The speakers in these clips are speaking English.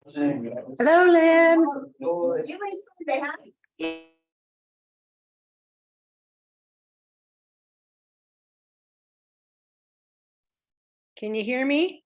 Hello, Lynn. Can you hear me?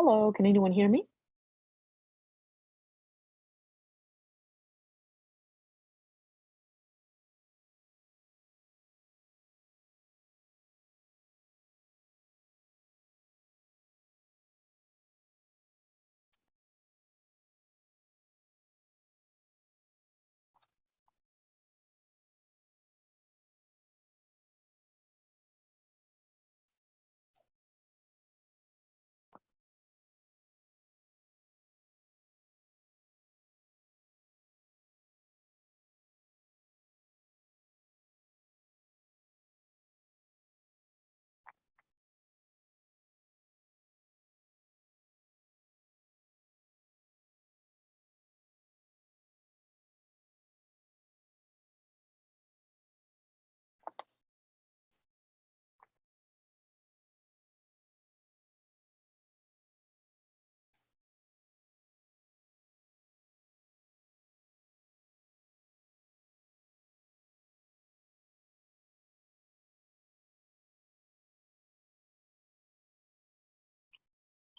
Hello, can anyone hear me?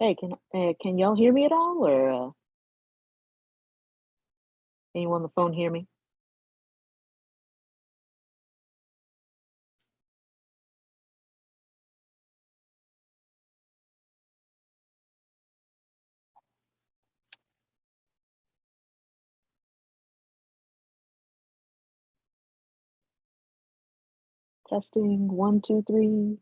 Hey, can y'all hear me at all, or anyone on the phone hear me? Testing 1, 2, 3.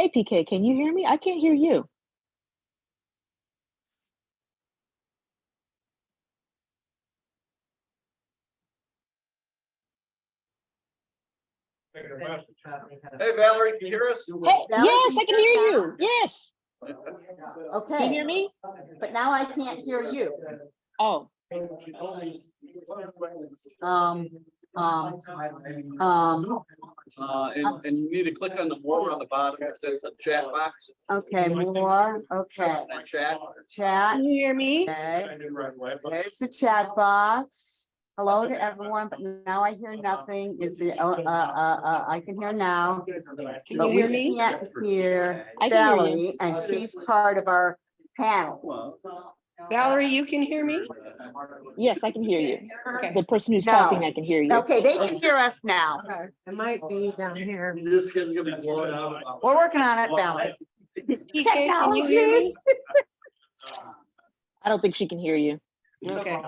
Hey, PK, can you hear me? I can't hear you. Hey Valerie, can you hear us? Hey, yes, I can hear you. Yes. Okay. Can you hear me? But now I can't hear you. Oh, Um, And you need to click on the more on the bottom, it says the chat box. okay, more, okay, And chat. chat, Can you hear me? okay, there's the chat box. Hello to everyone, but now I hear nothing, is the, I can hear now. Can But you we hear me? can't hear I can hear you. Valerie, and she's part of our panel. Valerie, you can hear me? yes, I can hear you. Okay. The person who's No. talking, I can hear you. Okay, they can hear us now. It might be down here. This kid's gonna be blowing out. We're working on it, Valerie. PK, can you hear me? I don't think she can hear you. Okay.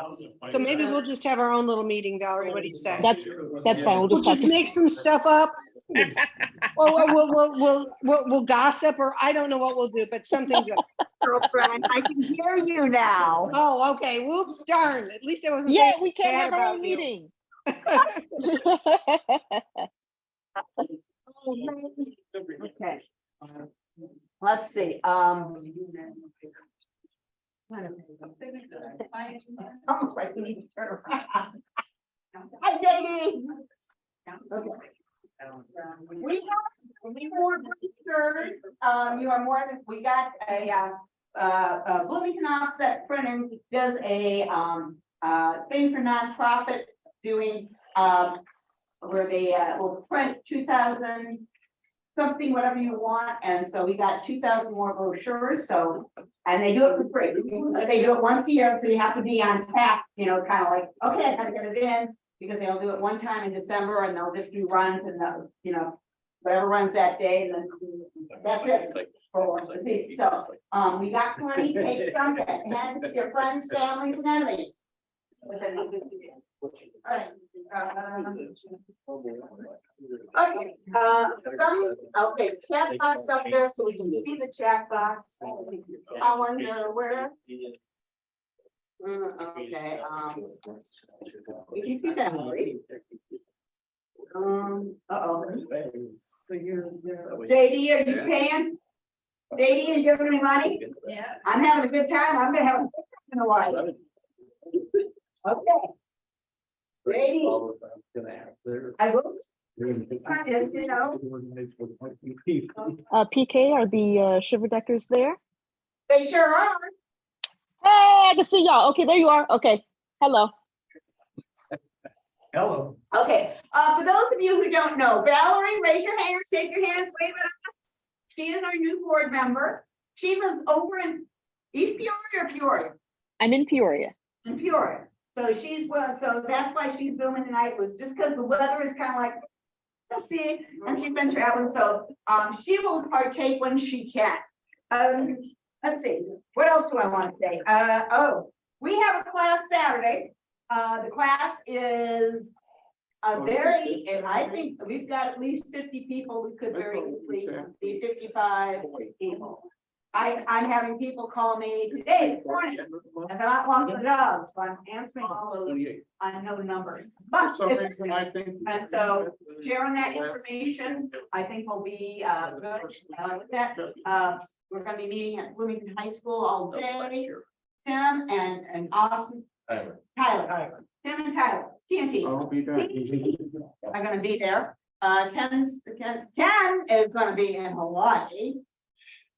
So maybe we'll just have our own little meeting, Valerie. What do you say? That's fine. We'll We'll just talk just to make some stuff up. Or we'll gossip, or I don't know what we'll do, but something good. Girlfriend, I can hear you now. Oh, okay. Whoops, darn. At least I wasn't Yeah, saying we can't bad have our about own you. meeting. Okay. Let's see, almost like we need to turn around. Hi, Katie. Okay. We more brochures, you are more than, we got a Bloomington Offset Printing does a thing for nonprofit doing, where they will print 2,000 something, whatever you want, and so we got 2,000 more brochures, so, and they do it for free. They do it once a year, so you have to be on tap, you know, kind of like, okay, I gotta get it in, because they'll do it one time in December, and they'll just do runs, and they'll, you know, whatever runs that day, and then that's it. So, we got plenty, take some, and your friends, families, and enemies. All right. Okay, okay, chat box up there so we can see the chat box. I wonder where. Okay, you can see that, right? Uh-oh. JD, are you paying? JD, is giving me money? Yeah. I'm having a good time. I'm gonna have a good time in a while. Okay. Ready? I will. You know. PK, are the shiver deckers there? They sure are. Hey, I can see y'all. Okay, there you are. Okay, hello. Hello. Okay, for those of you who don't know, Valerie, raise your hands, shake your hands, wave at us. She is our new board member. She lives over in East Peoria or Peoria? I'm in Peoria. In Peoria. So she's, well, so that's why she's zooming tonight, was just because the weather is kind of like, let's see, and she's been traveling, so she will partake when she can. Let's see, what else do I want to say? Oh, we have a class Saturday. The class is very, and I think we've got at least 50 people. We could very easily be 55 people. I'm having people call me today, this morning, and they're not walking the dogs, so I'm answering all those unknown numbers. But it's, and so sharing that information, I think will be good. With that, we're going to be meeting at Bloomington High School all day. Tim and Austin, Tyler, Tim and Tyler, TNT. I'll be back. I'm going to be there. Ken is going to be in Hawaii.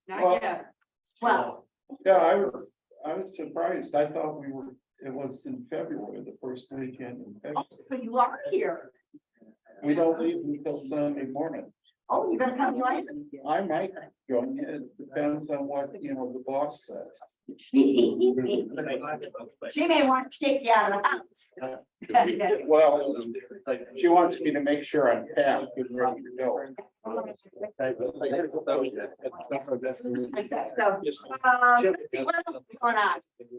Not yet. Well, Yeah, I was surprised. I thought it was in February, the first weekend in February. so you are here. We don't leave until Sunday morning. Oh, you're gonna come join us? I might go, it depends on what, the boss says. She may want to kick you out of the house. Well, she wants me to make sure I'm tapped and ready to go. So, let's see what else is going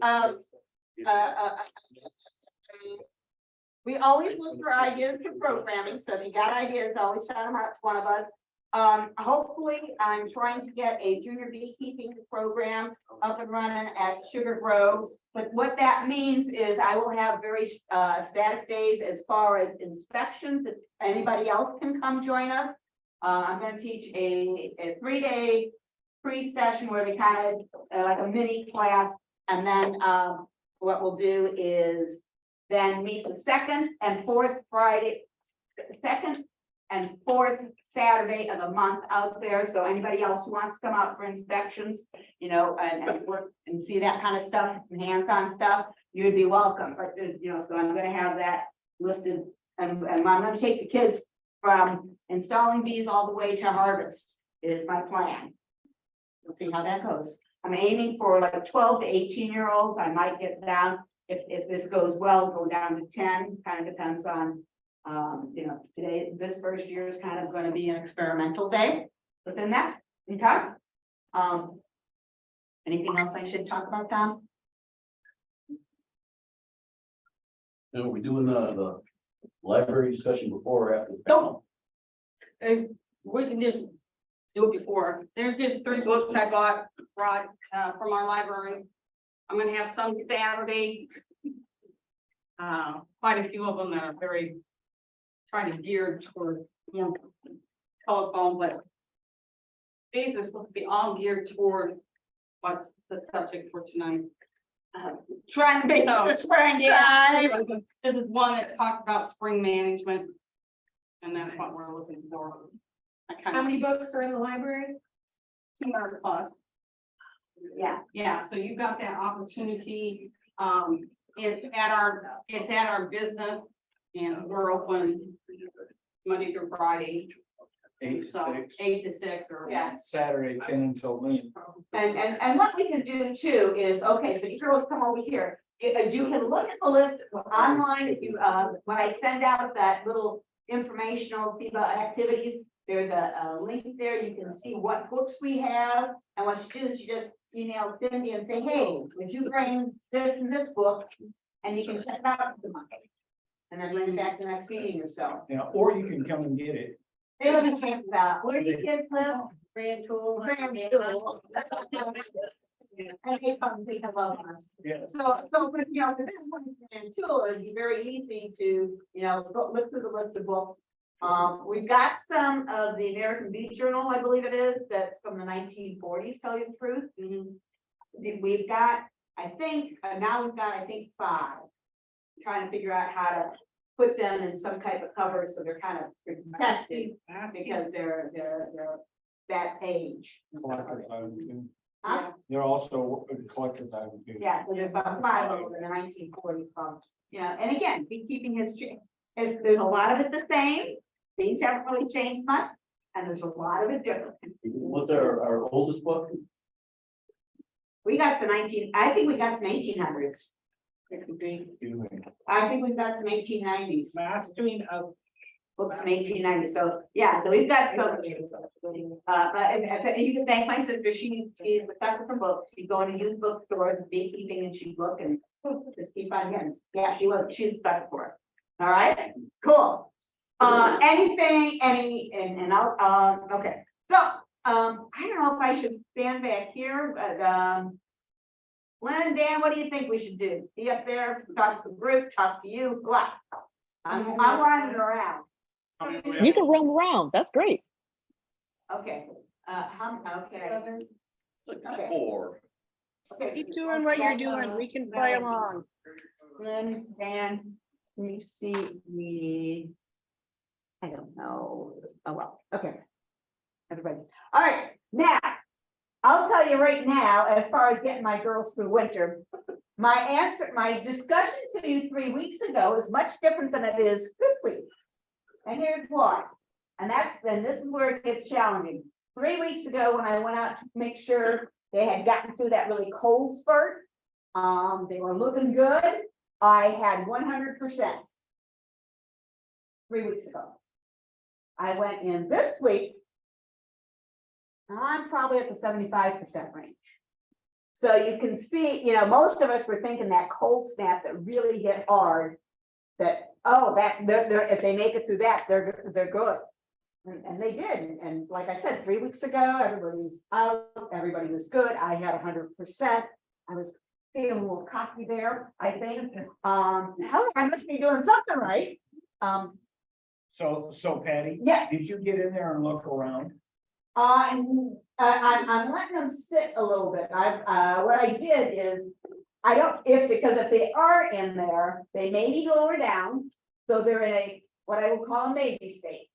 on. We always look for ideas for programming, so if you got ideas, always shout them out to one of us. Hopefully, I'm trying to get a junior beekeeping program up and running at Sugar Grove. But what that means is I will have very static days as far as inspections. If anybody else can come join us. I'm going to teach a 3-day pre-session where they kind of like a mini class. And then what we'll do is then meet the second and fourth Saturday of the month out there. So anybody else who wants to come out for inspections, and work and see that kind of stuff, hands-on stuff, you'd be welcome. But so I'm going to have that listed, and I'm going to take the kids from installing bees all the way to harvest is my plan. We'll see how that goes. I'm aiming for like 12 to 18-year-olds. I might get down if this goes well, go down to 10. Kind of depends on. Today, this first year is kind of going to be an experimental day within that. Okay. Anything else I should talk about, Tom? Are we doing the library discussion before or after? Nope. We can just do it before. There's just 3 books I brought from our library. I'm gonna have some Saturday. Quite a few of them that are very trying to gear toward more telephone, but these are supposed to be all geared toward what's the subject for tonight. Trying to make the spring, Yeah, this is one that talks about spring management. And that's what we're looking for. I kind How of many books are in the library? 200 plus. Yeah, Yeah, so you got that opportunity. It's at our business and we're open Monday through Friday. So 8 to 6 or. yeah. Saturday, 10 until noon. And what we can do too is, okay, so you girls come over here. You can look at the list online if you, when I send out that little informational FIBA activities, there's a link there. You can see what books we have. And what you do is you just email Cindy and say, hey, would you bring this and this book? And you can check it out for the month. And then bring it back the next meeting or so. Yeah, or you can come and get it. They live in Champs Valley. Where do you kids live? Grand tool. Grand Tool. And they come, they have love us. Yeah. So, but, you know, the Grand Tool, it'd be very easy to, you know, go look through the list of books. We've got some of the American Beach Journal, I believe it is, that's from the 1940s, tell you the truth. We've got, I think, now we've got, I think, 5. Trying to figure out how to put them in some type of cover so they're kind of protected because they're that age. Collector's item too. Huh? They're also a collector's item too. Yeah, so there's about 5 of them in the 1940s from, you know, and again, beekeeping has changed. There's a lot of it the same, things haven't really changed much, and there's a lot of it different. What's our oldest book? We got I think we got some 1800s. It could be. I think we've got some 1890s. Mastering of. Books from 1890, so, yeah, so we've got some. But you can thank my sister, she's a sucker for books, she's going to use bookstores, beekeeping, and she'd look and just keep on getting, yeah, she's a sucker for it. All right, cool. Anything, and I'll, okay, so, I don't know if I should stand back here, but, Lynn, Dan, what do you think we should do? Be up there, talk to the group, talk to you, what? I'm running around. You can roam around. That's great. Okay, okay. Okay. 4. Okay. Keep doing what you're doing. We can play along. Lynn, Dan, let me see, I don't know. Oh, well, okay. Everybody, all right, now, I'll tell you right now, as far as getting my girls through winter, my discussion to you 3 weeks ago is much different than it is this week. And here's why. And this is where it gets challenging. 3 weeks ago, when I went out to make sure they had gotten through that really cold spurt, they were looking good. I had 100%. 3 weeks ago. I went in this week. I'm probably at the 75% range. So you can see, you know, most of us were thinking that cold snap that really hit hard. That, oh, that they're if they make it through that, they're good. And they did. And like I said, 3 weeks ago, everybody's out, everybody was good. I had 100%. I was feeling a little cocky there, I think. Hell, I must be doing something right. So Patty? Yes. Did you get in there and look around? I'm letting them sit a little bit. What I did is, because if they are in there, they may be lower down. So they're in what I would call a maybe state.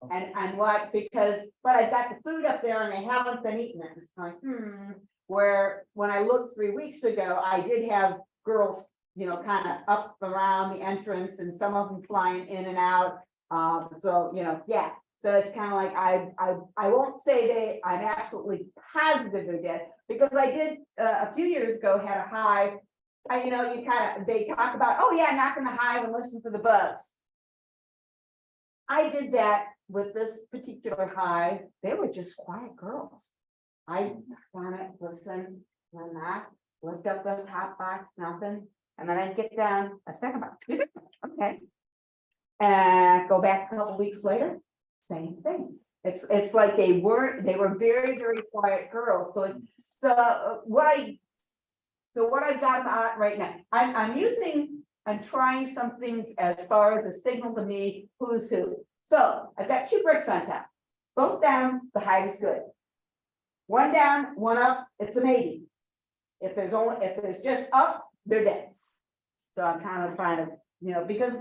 Okay. But I've got the food up there and they haven't been eating it. It's like, where when I looked 3 weeks ago, I did have girls, you know, kind of up around the entrance and some of them flying in and out. So, you know, yeah. So it's kind of like, I won't say I'm absolutely positive they're dead, because I did, a few years ago, had a hive. They talk about, oh yeah, knock in the hive and listen for the bugs. I did that with this particular hive. They were just quiet girls. I want to listen, and knock, lift up the top box, nothing. And then I'd get down a second box. Okay. And go back a couple weeks later. Same thing. It's like they were very, very quiet girls. So what I've got right now, I'm using I'm trying something as far as the signal to me, who's who. So I've got 2 bricks on top. Both down, the hive is good. One down, one up, it's a maybe. If there's just up, they're dead. So I'm kind of trying to, because,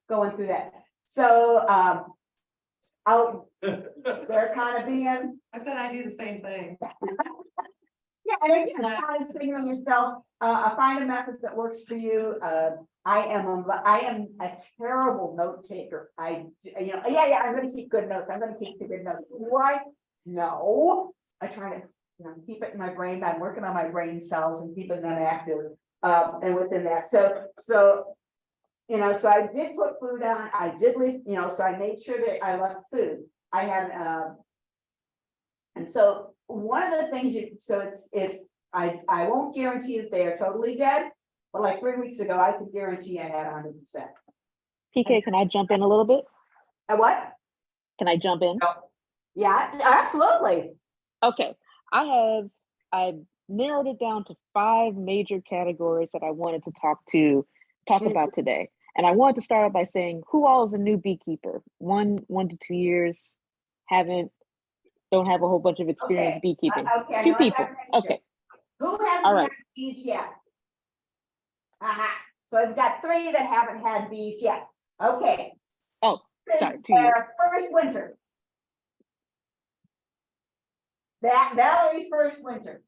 going through that. So, they're kind of being, I said I do the same thing. yeah, and again, kind of figuring yourself, find a method that works for you. I am a terrible note taker. I'm gonna keep good notes. I'm gonna keep the good notes. Why? No, I try to, keep it in my brain. I'm working on my brain cells and keeping them active. And within that, so I did put food on. I did leave, so I made sure that I left food. I had, and so one of the things I won't guarantee that they are totally dead, but like 3 weeks ago, I could guarantee I had 100%. PK, can I jump in a little bit? What? Can I jump in? Yeah, absolutely. Okay, I've narrowed it down to 5 major categories that I wanted to talk about today. And I wanted to start out by saying, who all is a new beekeeper? 1 to 2 years, don't have a whole bunch of experience beekeeping. Okay, I 2 know I people. got a question. Okay, Who All hasn't right. had bees yet? So I've got 3 that haven't had bees yet. Okay. Oh, This is sorry, 2 years. their first winter. That Valerie's first winter.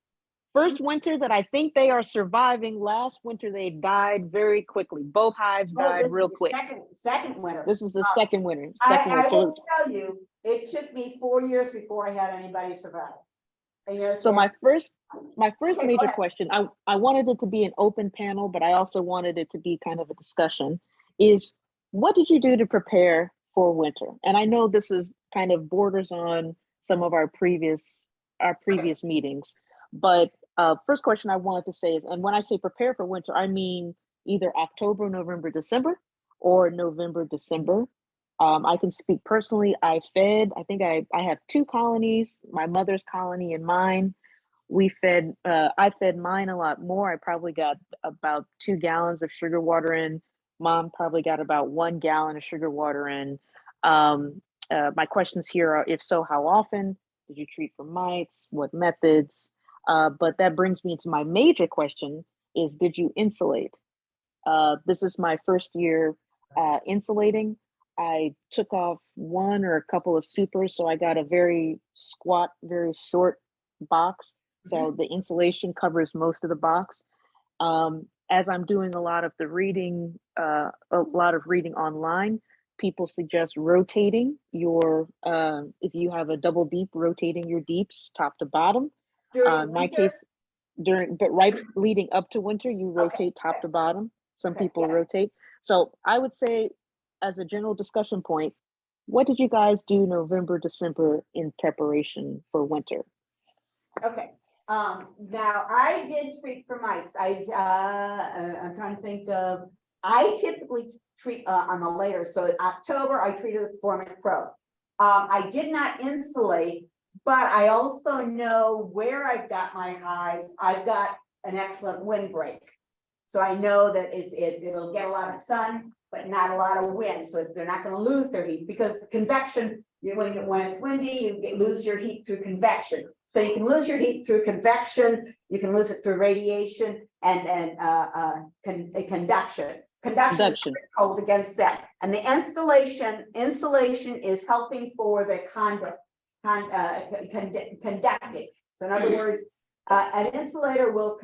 First winter that I think they are surviving. Last winter, they died very quickly. Both hives Oh, died this real is the quick. Second winter. This is the second winter. I So, will tell you, it took me 4 years before I had anybody survive. And so my first Okay, go major ahead. question, I wanted it to be an open panel, but I also wanted it to be kind of a discussion, is what did you do to prepare for winter? And I know this is kind of borders on some of our previous meetings, but first question I wanted to say is, and when I say prepare for winter, I mean either October, November, December, or November, December. I can speak personally. I have 2 colonies, my mother's colony and mine. I fed mine a lot more. I probably got about 2 gallons of sugar water in. Mom probably got about 1 gallon of sugar water in. My questions here are, if so, how often did you treat for mites? What methods? But that brings me to my major question is, did you insulate? This is my first year insulating. I took off 1 or a couple of supers, so I got a very squat, very short box. So the insulation covers most of the box. As I'm doing a lot of reading online, people suggest rotating your, if you have a double deep, rotating your deeps top to bottom. During My winter, case, but right leading up to winter, you rotate top to bottom. Some Okay, people yes. rotate. So I would say, as a general discussion point, what did you guys do November, December in preparation for winter? Okay, now I did treat for mites. I'm trying to think of, I typically treat on the later, so October I treated with Formic Pro. I did not insulate, but I also know where I've got my hives. I've got an excellent windbreak. So I know that it'll get a lot of sun, but not a lot of wind, so they're not gonna lose their heat, because convection, when it's windy, lose your heat through convection. So you can lose your heat through convection, you can lose it through radiation and conduction. Conduction is cold against that. And the insulation is helping for the conducting. So in other words, an insulator will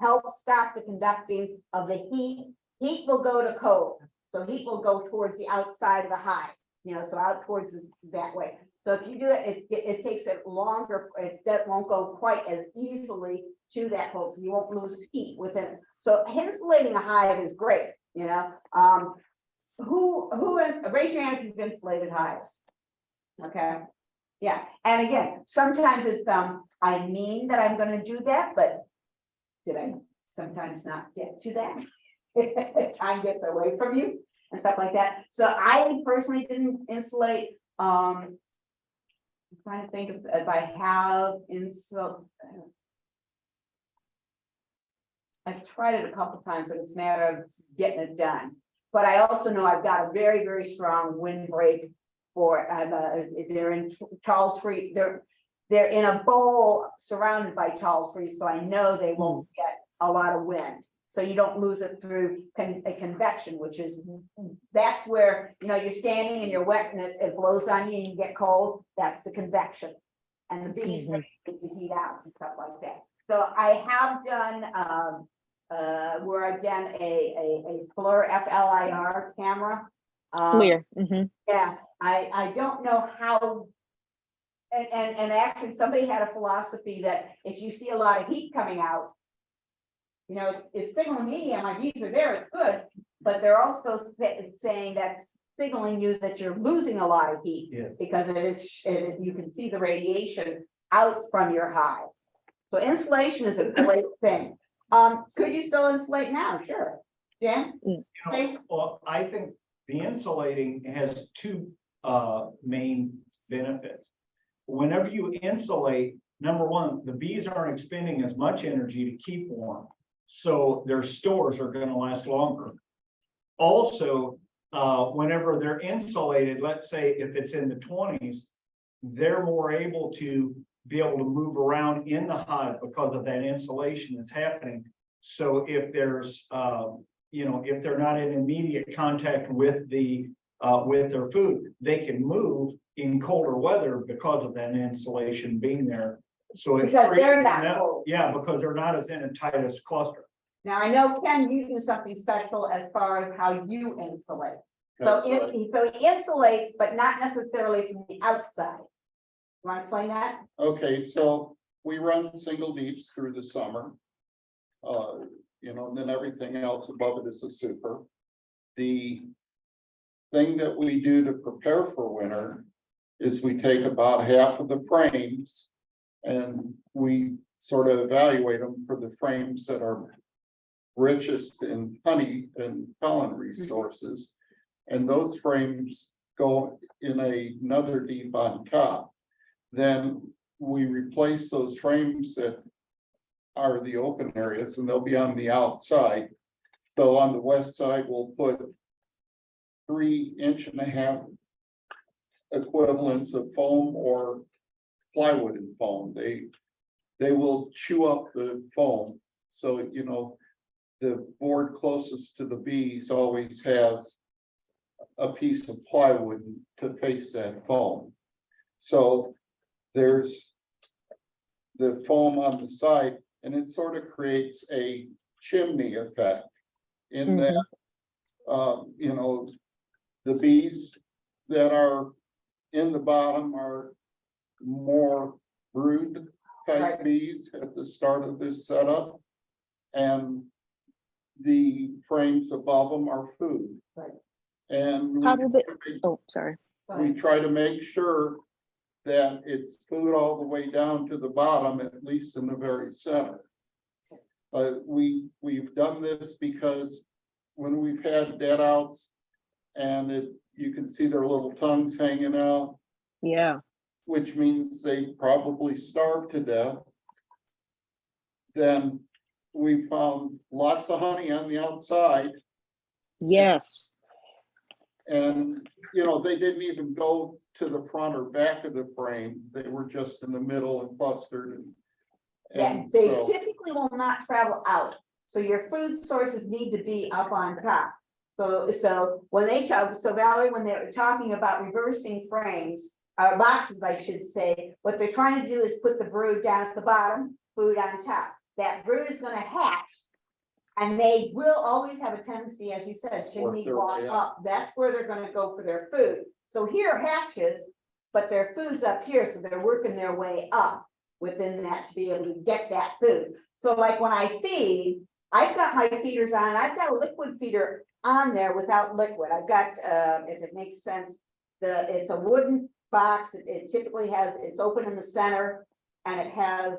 help stop the conducting of the heat. Heat will go to cold. So heat will go towards the outside of the hive, so out towards that way. So if you do it, it takes it longer. That won't go quite as easily to that cold. So you won't lose heat within it. So insulating a hive is great, raise your hand if you've insulated hives. Okay. Yeah, and again, sometimes it's I mean that I'm gonna do that, but did I sometimes not get to that? Time gets away from you and stuff like that. So I personally didn't insulate. I'm trying to think if I have I've tried it a couple times, but it's a matter of getting it done. But I also know I've got a very, very strong windbreak for, they're in tall tree, they're in a bowl surrounded by tall trees, so I know they won't get a lot of wind. So you don't lose it through a convection, which is, that's where, you know, you're standing and you're wet and it blows on you and you get cold, that's the convection. And the bees get the heat out and stuff like that. So I have done, where I've done a FLIR, FLIR camera. Clear. Yeah, I don't know how. And actually somebody had a philosophy that if you see a lot of heat coming out, you know, it's signaling me, yeah, my bees are there, it's good, but they're also saying that's signaling you that you're losing a lot of heat. Yeah. Because you can see the radiation out from your hive. So insulation is a great thing. Could you still insulate now? Sure. Jan? Well, I think the insulating has two main benefits. Whenever you insulate, number one, the bees aren't expending as much energy to keep warm, so their stores are going to last longer. Also, whenever they're insulated, let's say if it's in the 20s, they're more able to be able to move around in the hive because of that insulation that's happening. So if there's, you know, if they're not in immediate contact with their food, they can move in colder weather because of that insulation being there. So it's Because they're not cold. yeah, because they're not as in a tightest cluster. Now, I know, Ken, you do something special as far as how you insulate. So That's right. he insulates, but not necessarily from the outside. You want to explain that? Okay, so we run single deeps through the summer. You know, and then everything else above it is a super. The thing that we do to prepare for winter is we take about half of the frames and we sort of evaluate them for the frames that are richest in honey and pollen resources. And those frames go in another deep on top. Then we replace those frames that are the open areas and they'll be on the outside. So on the west side, we'll put 3.5 inch equivalents of foam or plywood and foam. They will chew up the foam. So, you know, the board closest to the bees always has a piece of plywood to face that foam. So there's the foam on the side, and it sort of creates a chimney effect in that, you know, the bees that are in the bottom are more brood type bees at the start of this setup. And the frames above them are food. Right. And How do they, oh, sorry. we try to make sure that it's food all the way down to the bottom, at least in the very center. We've done this because when we've had dead outs and you can see their little tongues hanging out, Yeah. which means they probably starved to death. Then we found lots of honey on the outside. Yes. And, you know, they didn't even go to the front or back of the frame. They were just in the middle and clustered. Yeah, they typically will not travel out. So your food sources need to be up on top. So when they so Valerie, when they're talking about reversing frames, boxes, I should say, what they're trying to do is put the brood down at the bottom, food on top. That brood is going to hatch. And they will always have a tendency, as you said, chimney walk up. That's where they're going to go for their food. So here hatches, but their food's up here, so they're working their way up within that to be able to get that food. So like when I feed, I've got my feeders on, I've got a liquid feeder on there without liquid. I've got, if it makes sense, it's a wooden box. It typically has, it's open in the center and it has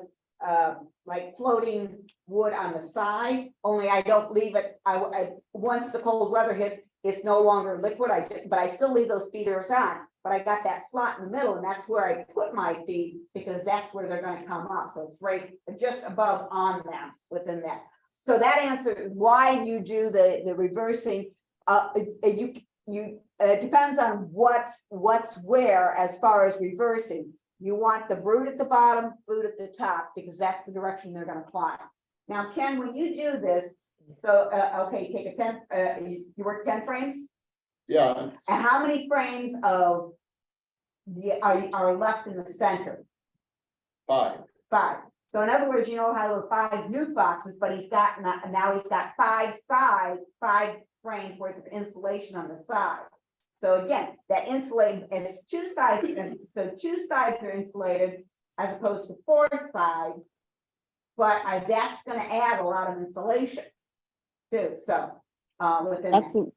like floating wood on the side, only I don't leave it. I once the cold weather hits, it's no longer liquid. But I still leave those feeders on. But I got that slot in the middle, and that's where I put my feed because that's where they're going to come up. So it's right just above on them within that. so that answer, why you do the reversing, it depends on what's where as far as reversing. You want the brood at the bottom, food at the top, because that's the direction they're gonna fly. Now, Ken, when you do this, so, okay, take a 10, you work 10 frames? Yeah, it's And how many frames of are left in the center? 5. 5. So in other words, you know how there were 5 nuke boxes, but he's got now he's got 5 frames worth of insulation on the side. So again, that insulated, and it's 2 sides, and so 2 sides are insulated as opposed to 4 sides. But that's gonna add a lot of insulation too, so, within That's, that.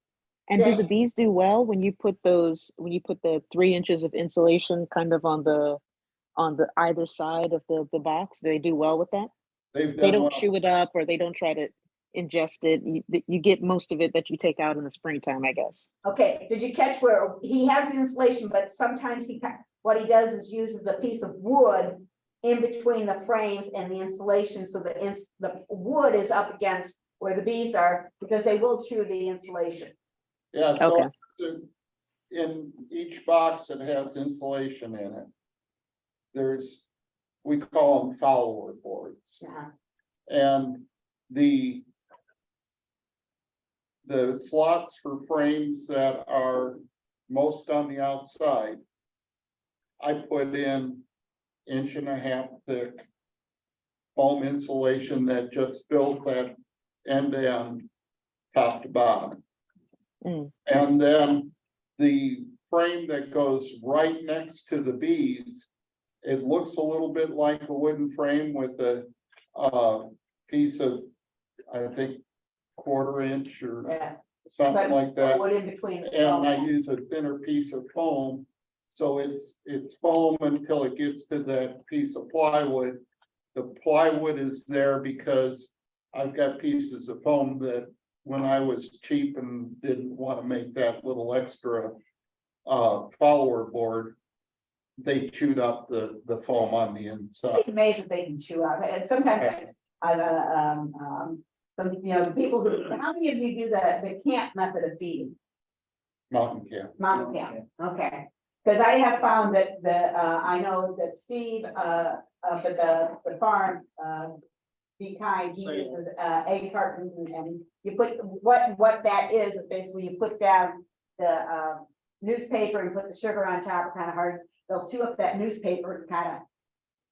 and do Yeah. the bees do well when you put the 3 inches of insulation kind of on the either side of the box? Do they do well with that? They've They done don't well. chew it up, or they don't try to ingest it. You get most of it that you take out in the springtime, I guess. Okay, did you catch where he has the insulation, but sometimes what he does is uses a piece of wood in between the frames and the insulation, so the wood is up against where the bees are, because they will chew the insulation. Yeah, so Okay. in each box that has insulation in it, we call them follower boards. Yeah. And the slots for frames that are most on the outside, I put in 1.5 inch thick foam insulation that just fills that end to end, top to bottom. Mm. And then the frame that goes right next to the bees, it looks a little bit like a wooden frame with a piece of, I think, 1/4 inch or Yeah. something like that. Wood in between. And I use a thinner piece of foam. So it's foam until it gets to that piece of plywood. The plywood is there because I've got pieces of foam that when I was cheap and didn't want to make that little extra follower board, they chewed up the foam on the inside. It's amazing they can chew out, and sometimes some, people who, how many of you do the camp method of feeding? Mountain camp. Mountain camp, okay. Because I have found that I know that Steve, up at the farm, Be Kind, he uses egg cartons, and you put, what that is basically you put down the newspaper and put the sugar on top, kind of hard. They'll chew up that newspaper and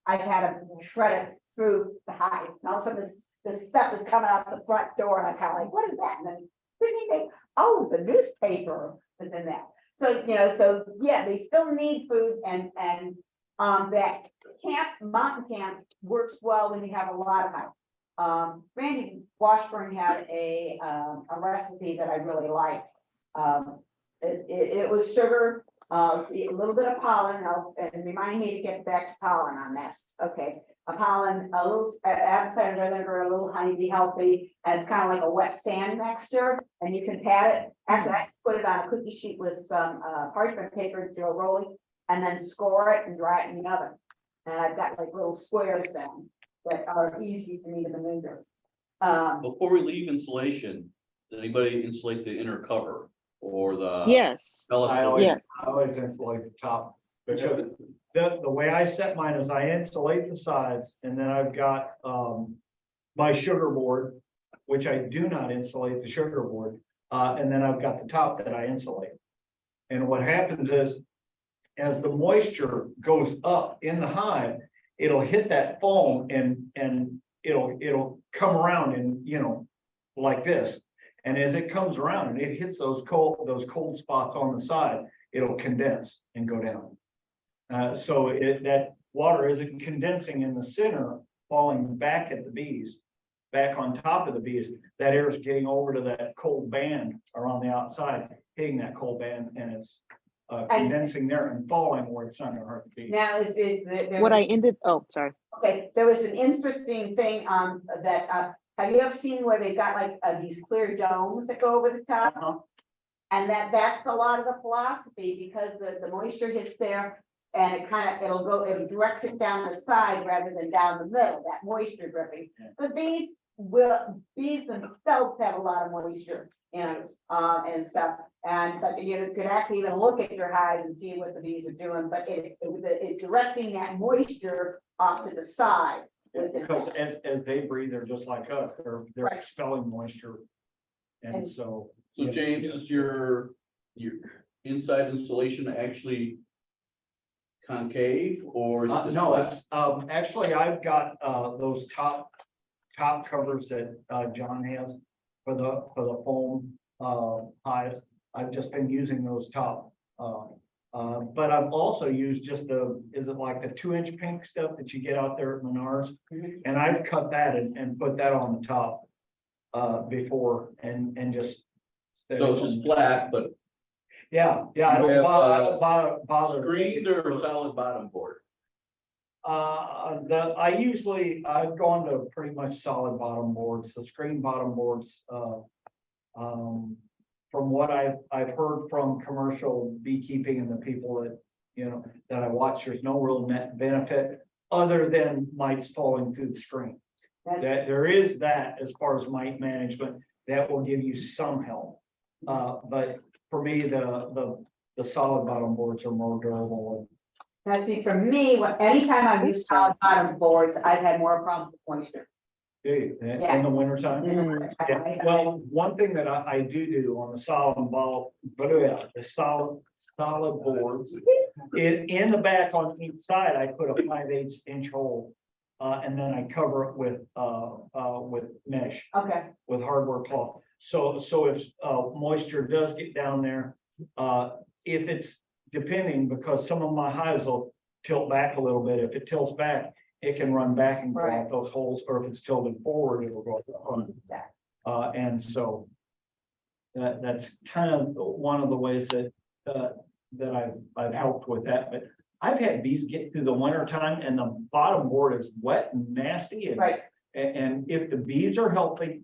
I've had them shred it through the hive. And all of a sudden this stuff is coming out the front door, and I'm kind of like, what is that? And then they, oh, the newspaper is in that. So, so yeah, they still need food, and that mountain camp works well when you have a lot of hives. Randy Washburn had a recipe that I really liked. It was sugar, a little bit of pollen, and remind me to get back to pollen on this. Okay, a pollen, a little apple cider vinegar, a little honey, be healthy, and it's kind of like a wet sand mixture, and you can pat it. After that, put it on a cookie sheet with some parchment paper, do a rolling, and then score it and dry it in the oven. And I've got like little squares then that are easy for me to maneuver. Before we leave insulation, did anybody insulate the inner cover or the? Yes. I telescope? always insulate the top, because the way I set mine is I insulate the sides, and then I've got my sugar board, which I do not insulate the sugar board, and then I've got the top that I insulate. And what happens is, as the moisture goes up in the hive, it'll hit that foam and it'll come around and, like this. And as it comes around and it hits those cold spots on the side, it'll condense and go down. So that water isn't condensing in the center, falling back at the bees, back on top of the bees. That air is getting over to that cold band around the outside, hitting that cold band, and it's condensing there and falling where it's not gonna hurt the bees. Now, Sorry. okay, there was an interesting thing that have you ever seen where they've got like these clear domes that go over the top? And that's a lot of the philosophy, because the moisture hits there, and it directs it down the side rather than down the middle, that moisture dripping. The bees bees themselves have a lot of moisture and stuff. And, but you could actually even look at your hive and see what the bees are doing, but it's directing that moisture off to the side. Because as they breathe, they're just like us, they're Right. expelling moisture. And And- so. So James, is your inside installation actually concave or? is it just No, flat? it's, actually, I've got, those top covers that, John has for the foam, hives. I've just been using those top, but I've also used just is it like the 2-inch pink stuff that you get out there at Menards? And I've cut that and put that on the top, before and just. So it's just flat, but Yeah, I You don't have, bother. screened or solid bottom board? I've gone to pretty much solid bottom boards, the screen bottom boards, from what I've heard from commercial beekeeping and the people that, that I watch, there's no real net benefit other than mites falling through the screen. That's, That there is that as far as mite management, that will give you some help. But for me, the solid bottom boards are more durable. now see, for me, anytime I've used solid bottom boards, I've had more problems with moisture. In Yeah. the winter time. Yeah, well, one thing that I do on the solid ball, the solid boards, in the back on each side, I put a 5/8 inch hole. And then I cover it with mesh, Okay, with hardware cloth. So if moisture does get down there, if it's depending, because some of my hives will tilt back a little bit, if it tilts back, it can run back and go out those holes, or if it's tilted forward, it'll go out the front. And so that's kind of one of the ways that I've helped with that. But I've had bees get through the winter time and the bottom board is wet and nasty. And, right. and if the bees are healthy,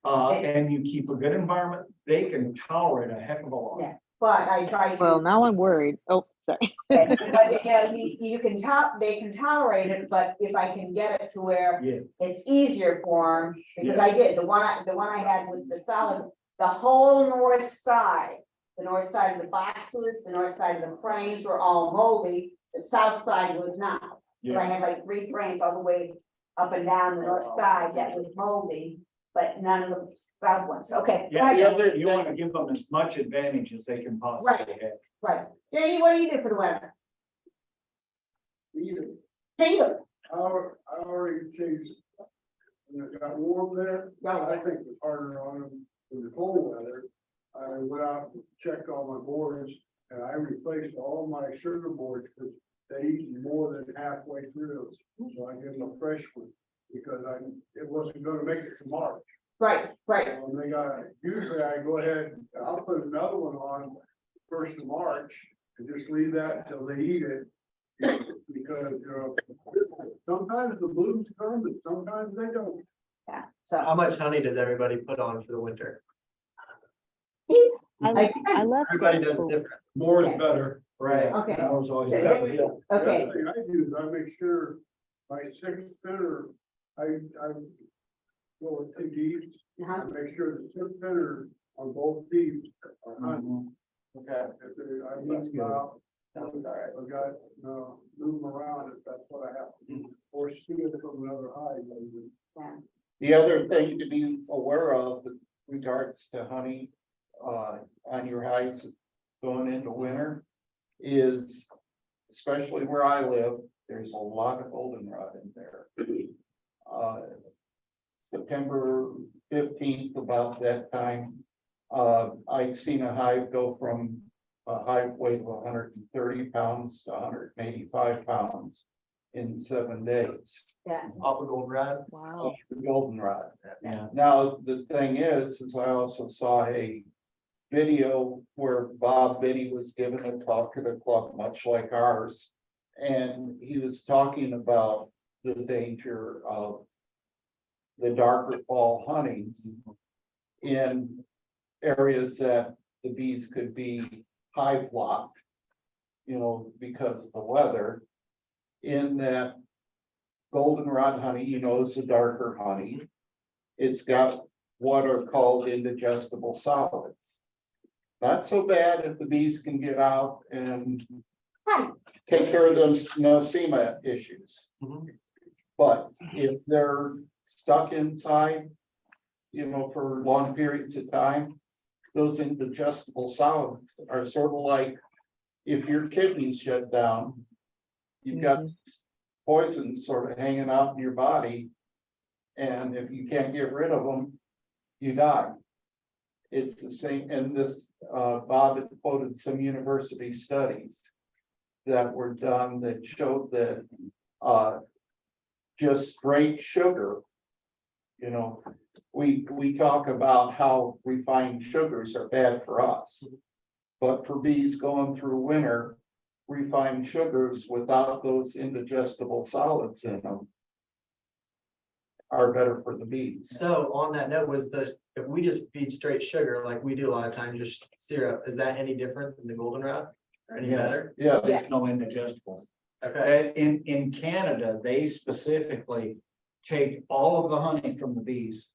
and you keep a good environment, they can tolerate a heck of a lot. Yeah. But I try to. Well, now I'm worried. Oh, sorry. But you can they can tolerate it, but if I can get it to where Yeah. it's easier for them, because I did, the one I had with the solid, the whole north side. The north side of the boxes, the north side of the frames were all moldy, the south side was not. So I had like 3 frames all the way up and down the north side that was moldy, but none of the south ones, okay. go Yeah, ahead. you want to give them as much advantage as they can possibly have. Right, Jenny, what do you do for the weather? Fever. I already changed. When it got warm there, I think it was harder on them in the cold weather. I went out and checked all my boards and I replaced all my sugar boards because they eat more than halfway through. So I give them a fresh one because it wasn't gonna make it to March. Right. Usually I go ahead, and I'll put another one on 1st of March and just leave that until they eat it. Because, sometimes the blooms come and sometimes they don't. Yeah, so. How much honey does everybody put on for the winter? I left. Everybody does it different. More is Yeah. better. Right. Okay. That was always. Yeah. The Okay, other thing I do is I make sure my 6 spinner, I go with 2 deeps. I uh-huh. make sure the 6 spinner on both deeps are honey. Mhm. Okay. If they- I leave them out, I've got, move them around if that's what I have to do, or steal it from another hive. maybe. Yeah. The other thing to be aware of with regards to honey, on your hives going into winter is, especially where I live, there's a lot of goldenrod in there. September 15th, about that time, I've seen a hive go from a hive weight of 130 pounds to 185 pounds in 7 days. Yeah, Off of goldenrod. Wow. The goldenrod. Yeah. Now, the thing is I also saw a video where Bob Biddy was given a talk to the club, much like ours. And he was talking about the danger of the darker fall huntings in areas that the bees could be hive blocked, because of the weather. In that goldenrod honey, is the darker honey. it's got what are called indigestible solids. Not so bad if the bees can get out and take care of those nosema issues. Mhm. But if they're stuck inside, for long periods of time, those indigestible solids are sort of like if your kidneys shut down, you've got poison sort of hanging out in your body. And if you can't get rid of them, you die. It's the same, and this, Bob had quoted some university studies that were done that showed that, just straight sugar, we talk about how refined sugars are bad for us. But for bees going through winter, refined sugars without those indigestible solids in them are better for the bees. So on that note, if we just feed straight sugar like we do a lot of times, just syrup, is that any different than the goldenrod? Or any Yes. better? Yeah, There's no indigestible. Okay, In Canada, they specifically take all of the honey from the bees.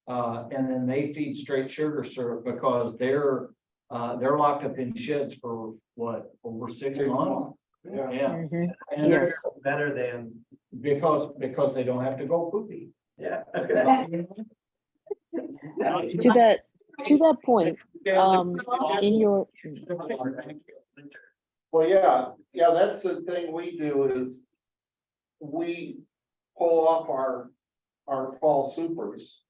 And then they feed straight sugar syrup because they're locked up in sheds for what, over 6 months? yeah. Yeah, Mhm. and Yes. better than, because they don't have to go poopy. yeah, okay. To that point, in your, Well, yeah, that's the thing we do is we pull off our fall supers.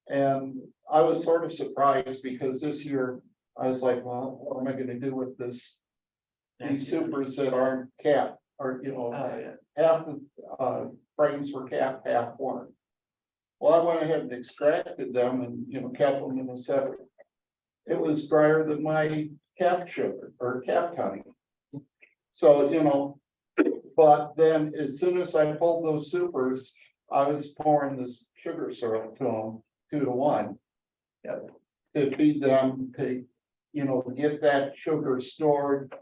And I was sort of surprised because this year I was like, well, what am I gonna do with this? These supers that aren't capped, or, Oh, yeah. half the frames were capped, half weren't. Well, I went ahead and extracted them and, kept them in a separate. It was drier than my capped sugar or capped honey. So, but then as soon as I pulled those supers, I was pouring this sugar syrup to them, 2 to 1. To feed them, to, get that sugar stored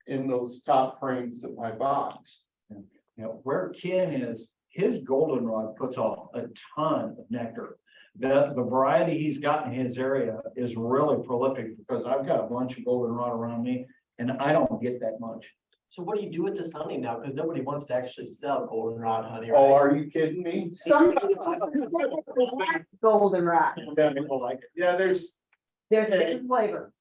in those top frames of my box. Where Ken is, his goldenrod puts off a ton of nectar. The variety he's got in his area is really prolific because I've got a bunch of goldenrod around me and I don't get that much. So what do you do with this honey now? Because nobody wants to actually sell goldenrod honey, Oh, right? are you kidding me? Some people goldenrod, Yeah, people like it. Yeah, there's a different flavor.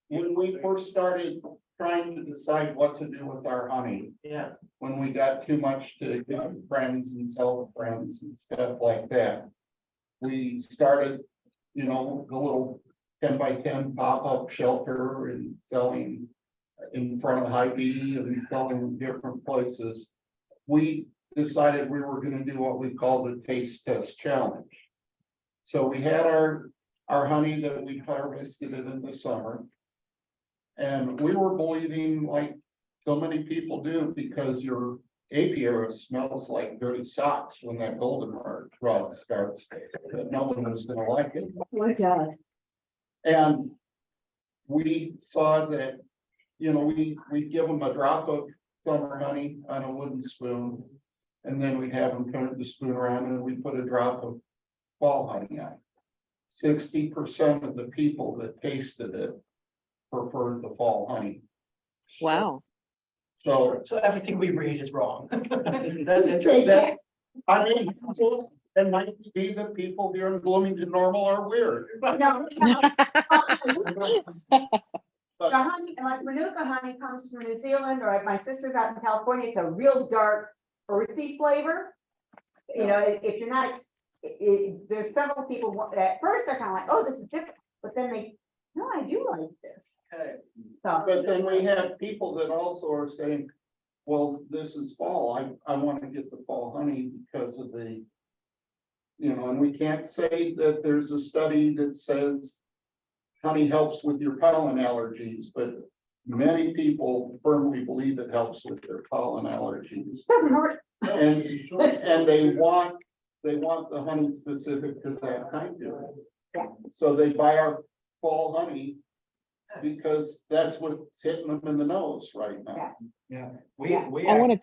when we first started trying to decide what to do with our honey, Yeah, when we got too much to give friends and sell to friends and stuff like that. We started, the little 10x10 pop-up shelter and selling in front of Hy-Vee and selling in different places. We decided we were gonna do what we called a taste test challenge. So we had our honey that we harvested it in the summer. And we were believing like so many people do, because your apiary smells like dirty socks when that goldenrod starts, that no one was gonna like it. And we saw that, we'd give them a drop of summer honey on a wooden spoon. And then we'd have them turn the spoon around and we put a drop of fall honey on. 60% of the people that tasted it preferred the fall honey. wow. So, so everything we read is wrong. That's interesting. I mean, it might be that people here in Bloomington Normal are weird. No, But the honey, like Manuka honey comes from New Zealand, or my sister's out in California, it's a real dark earthy flavor. If you're not, there's several people, at first they're kind of like, oh, this is different, but then no, I do like this. Okay. So, But then we have people that also are saying, well, this is fall, I want to get the fall honey because of the. And we can't say that there's a study that says honey helps with your pollen allergies, but many people firmly believe it helps with their pollen allergies. doesn't hurt. And they want the honey specific to that kind of. Yeah. So they buy our fall honey because that's what's hitting them in the nose right now. Yeah. Yeah. I want to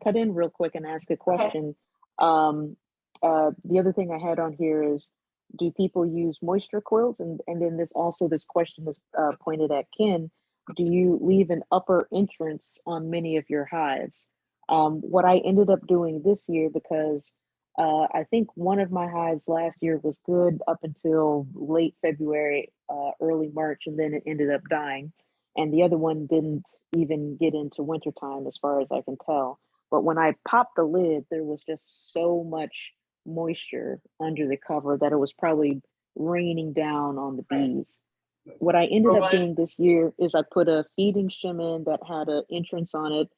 cut in real quick and ask a question. the other thing I had on here is, do people use moisture quilts? And then this question is pointed at Ken. Do you leave an upper entrance on many of your hives? What I ended up doing this year, because I think one of my hives last year was good up until late February, early March, and then it ended up dying. And the other one didn't even get into wintertime, as far as I can tell. But when I popped the lid, there was just so much moisture under the cover that it was probably raining down on the bees. What I ended up doing this year is I put a feeding shim in that had an entrance on it.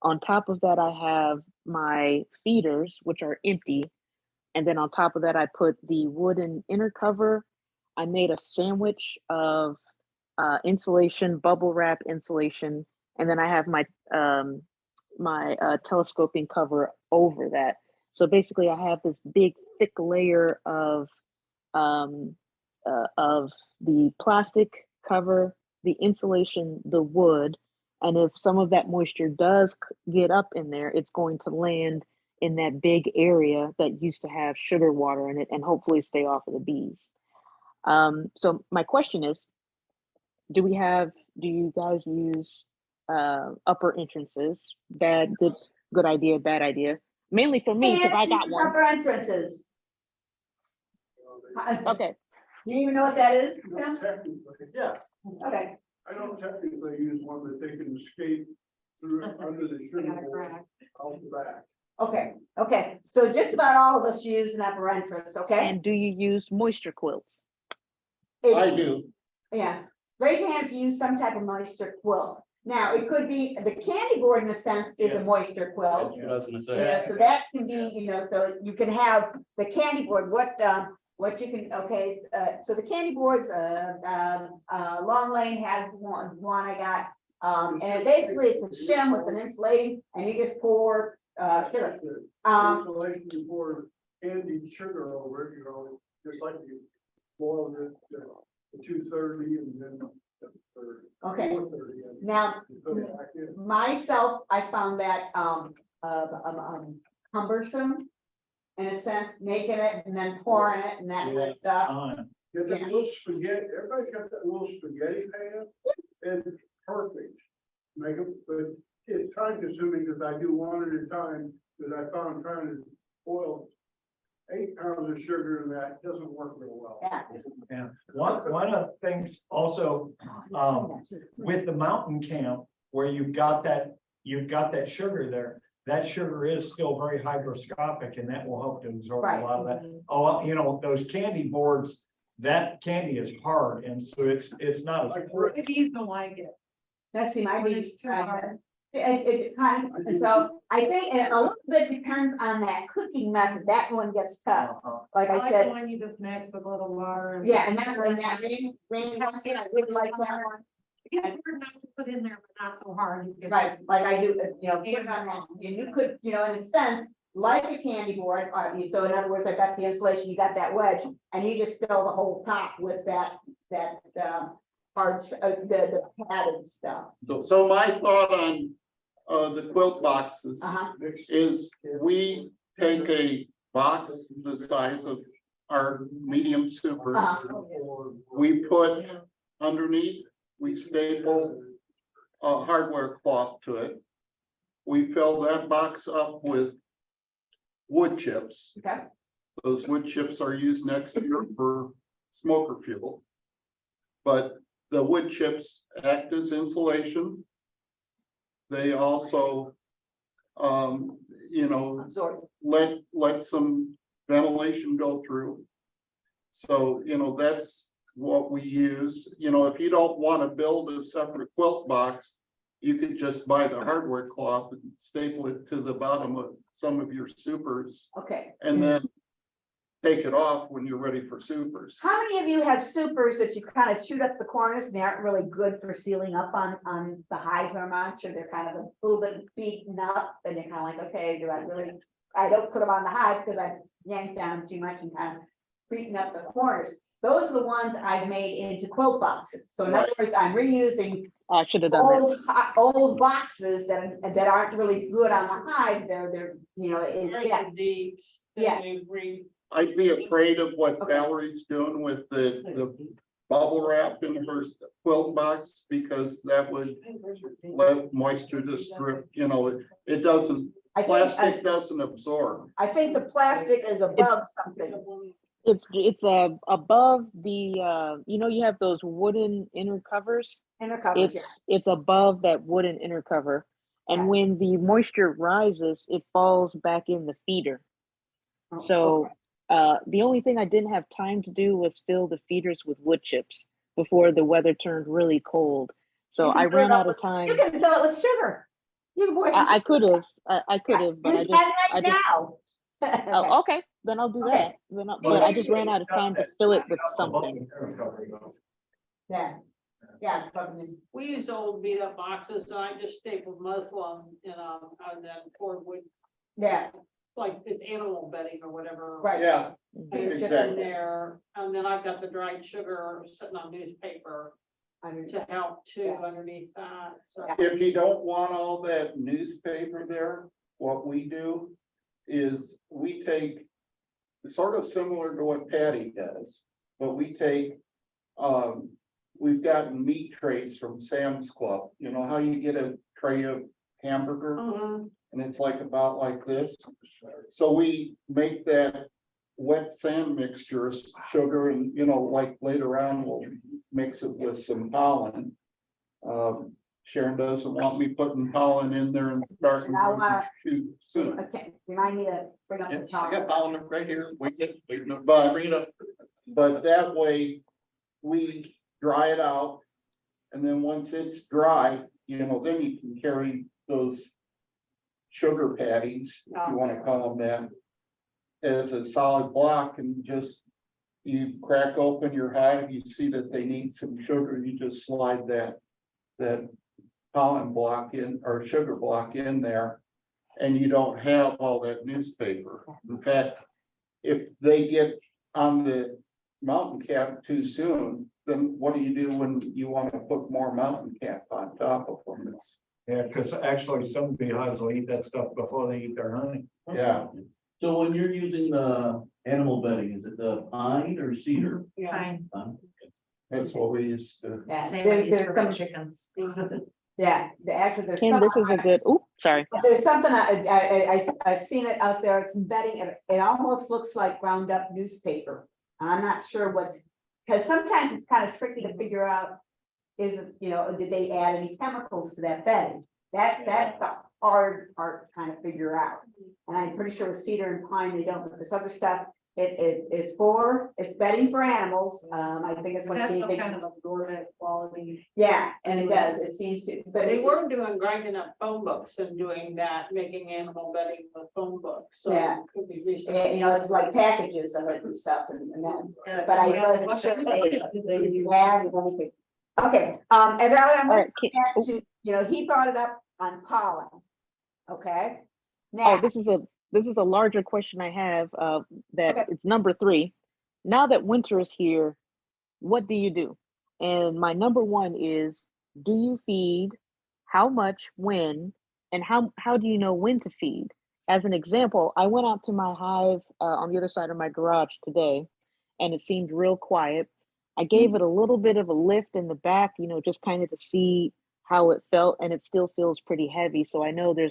On top of that, I have my feeders, which are empty. And then on top of that, I put the wooden inner cover. I made a sandwich of insulation, bubble wrap insulation. And then I have my telescoping cover over that. So basically I have this big thick layer of the plastic cover, the insulation, the wood. And if some of that moisture does get up in there, it's going to land in that big area that used to have sugar water in it and hopefully stay off of the bees. So my question is, do you guys use upper entrances? Good idea, bad idea? Mainly for me, because I got one. Upper entrances. Okay. Do you even know what that is? Yeah. Technically, yeah, Okay, I don't technically use one that they can escape through under the sugar bowl out the back. okay, so just about all of us use an upper entrance, okay? And do you use moisture quilts? I do. Yeah, raise your hand if you use some type of moisture quilt. Now, it could be, the candy board in a sense is a Yes. moisture quilt. That's what I was gonna You say. know, so that can be, so you can have the candy board, what you can, okay, so the candy boards, Long Lane has one I got. And basically it's a shim with an insulating, and you just pour, sugar. Insulation for candied sugar over it, just like you boil the 230 and then the Okay. 430. Now, You put it back in. myself, I found that, cumbersome. In a sense, making it and then pouring it and that kind of stuff. Get that little spaghetti, everybody's got that little spaghetti pan, and perfect. Make it, but it's time consuming because I do one at a time, because I found trying to boil 8 pounds of sugar and that doesn't work real well. Yeah. Yeah, one of the things also, with the mountain camp, where you've got that sugar there, that sugar is still very hygroscopic and that will help to absorb a lot of that. Oh, those candy boards, that candy is hard, and so it's not as. The bees don't like it. That's see, my When bees, it's too hard. it kind of, and so I think, and a little bit depends on that cooking method, that one gets tough, like I I like the said. one you just mix with a little water. And Yeah, and that's, and that rain, I wouldn't like that one. It's hard enough to put in there, but not so hard. You can- Right, like I do, put it on that, and you could, in a sense, like a candy board, so in other words, I got the insulation, you got that wedge, and you just fill the whole top with that hard, the padded stuff. So my thought on the quilt boxes Uh-huh. is we take a box the size of our medium supers. We put underneath, we staple a hardware cloth to it. We fill that box up with wood chips. Okay. Those wood chips are used next year for smoker fuel. But the wood chips act as insulation. They also, Absorb. let some ventilation go through. So, that's what we use. If you don't want to build a separate quilt box, you could just buy the hardware cloth and staple it to the bottom of some of your supers Okay, and then take it off when you're ready for supers. how many of you have supers that you kind of chewed up the corners and they aren't really good for sealing up on the hives or much, or they're kind of a little bit beaten up, and you're kind of like, okay, I don't put them on the hive because I yanked down too much and kind of beaten up the corners. Those are the ones I've made into quilt boxes. So in other words, I'm reusing I should have done that. old boxes that aren't really good on the hive. They're Very yeah. deep. Yeah. They agree. I'd be afraid of what Valerie's doing with the bubble wrap in her quilt box, because that would let moisture just drip, you know, it doesn't, I think, plastic doesn't absorb. I think the plastic is above something. It's above the, you know, you have those wooden inner covers. Inner covers, yeah. It's above that wooden inner cover. And Yeah. when the moisture rises, it falls back in the feeder. Oh, So the only thing I didn't have time to do was fill the feeders with wood chips before the weather turned really cold. So You can I fill it ran up out of with- time. You can fill it with sugar. You can pour some I sugar. could have, I could have, but You I just, can I right just, now. oh, okay, then I'll do Okay. that. But I just ran out of time to fill it with something. Yeah, yeah, it's probably, We used old beat up boxes, and I just stapled muslin, and then poured wood, yeah, like it's animal bedding or whatever. right. Yeah, And it's exactly. in there, and then I've got the dried sugar sitting on newspaper to help too Yeah. underneath that, so. Yeah. If you don't want all that newspaper there, what we do is we take, sort of similar to what Patty does, but we take, we've gotten meat trays from Sam's Club. You know how you get a tray of hamburger Mhm. and it's like about like this? So we make that wet sand mixture, sugar, and, you know, like later on, we'll mix it with some pollen. Sharon doesn't want me putting pollen in there and starting I wanna- too soon. Okay, remind me to bring up the top. pollen right here, wait, But- bring it up. But that way, we dry it out. And then once it's dry, you know, then you can carry those sugar patties, if you wanna call them that, as a solid block, and just, you crack open your hive, you see that they need some sugar, you just slide that pollen block in, or sugar block in there, and you don't have all that newspaper. In fact, if they get on the mountain cap too soon, then what do you do when you want to put more mountain cap on top of them? It's, Yeah, because actually some beehives will eat that stuff before they eat their honey. yeah, So when you're using the animal bedding, is it the pine or cedar? Yeah. that's what we used to. Yeah, Same with there's some, chickens. yeah, actually, there's Kim, some. this is a good, oh, sorry. There's something, I've seen it out there, it's embedding, it almost looks like ground up newspaper. I'm not sure what's, because sometimes it's kind of tricky to figure out, is, it, you know, did they add any chemicals to that bedding? That's the hard part to kind of figure out. And I'm pretty sure with cedar and pine, they don't, but this other stuff, it's bedding for animals, I think it's what. That's some they- kind of absorbent quality. Yeah, and it does, it seems to, but They it were doing grinding up phone books and doing that, making animal bedding with phone books, so. Yeah. it could be research. you know, it's like packages of it and stuff and that. But I wasn't sure they had anything. Okay, and Valerie, I'm All gonna right, Kim, get to, you know, he brought it up on pollen. Okay? oh, Now, this is a larger question I have, that Okay. it's number 3. Now that winter is here, what do you do? And my number 1 is, do you feed? How much, when, and how do you know when to feed? As an example, I went out to my hive on the other side of my garage today, and it seemed real quiet. I gave it a little bit of a lift in the back, you know, just kind of to see how it felt, and it still feels pretty heavy. So I know there's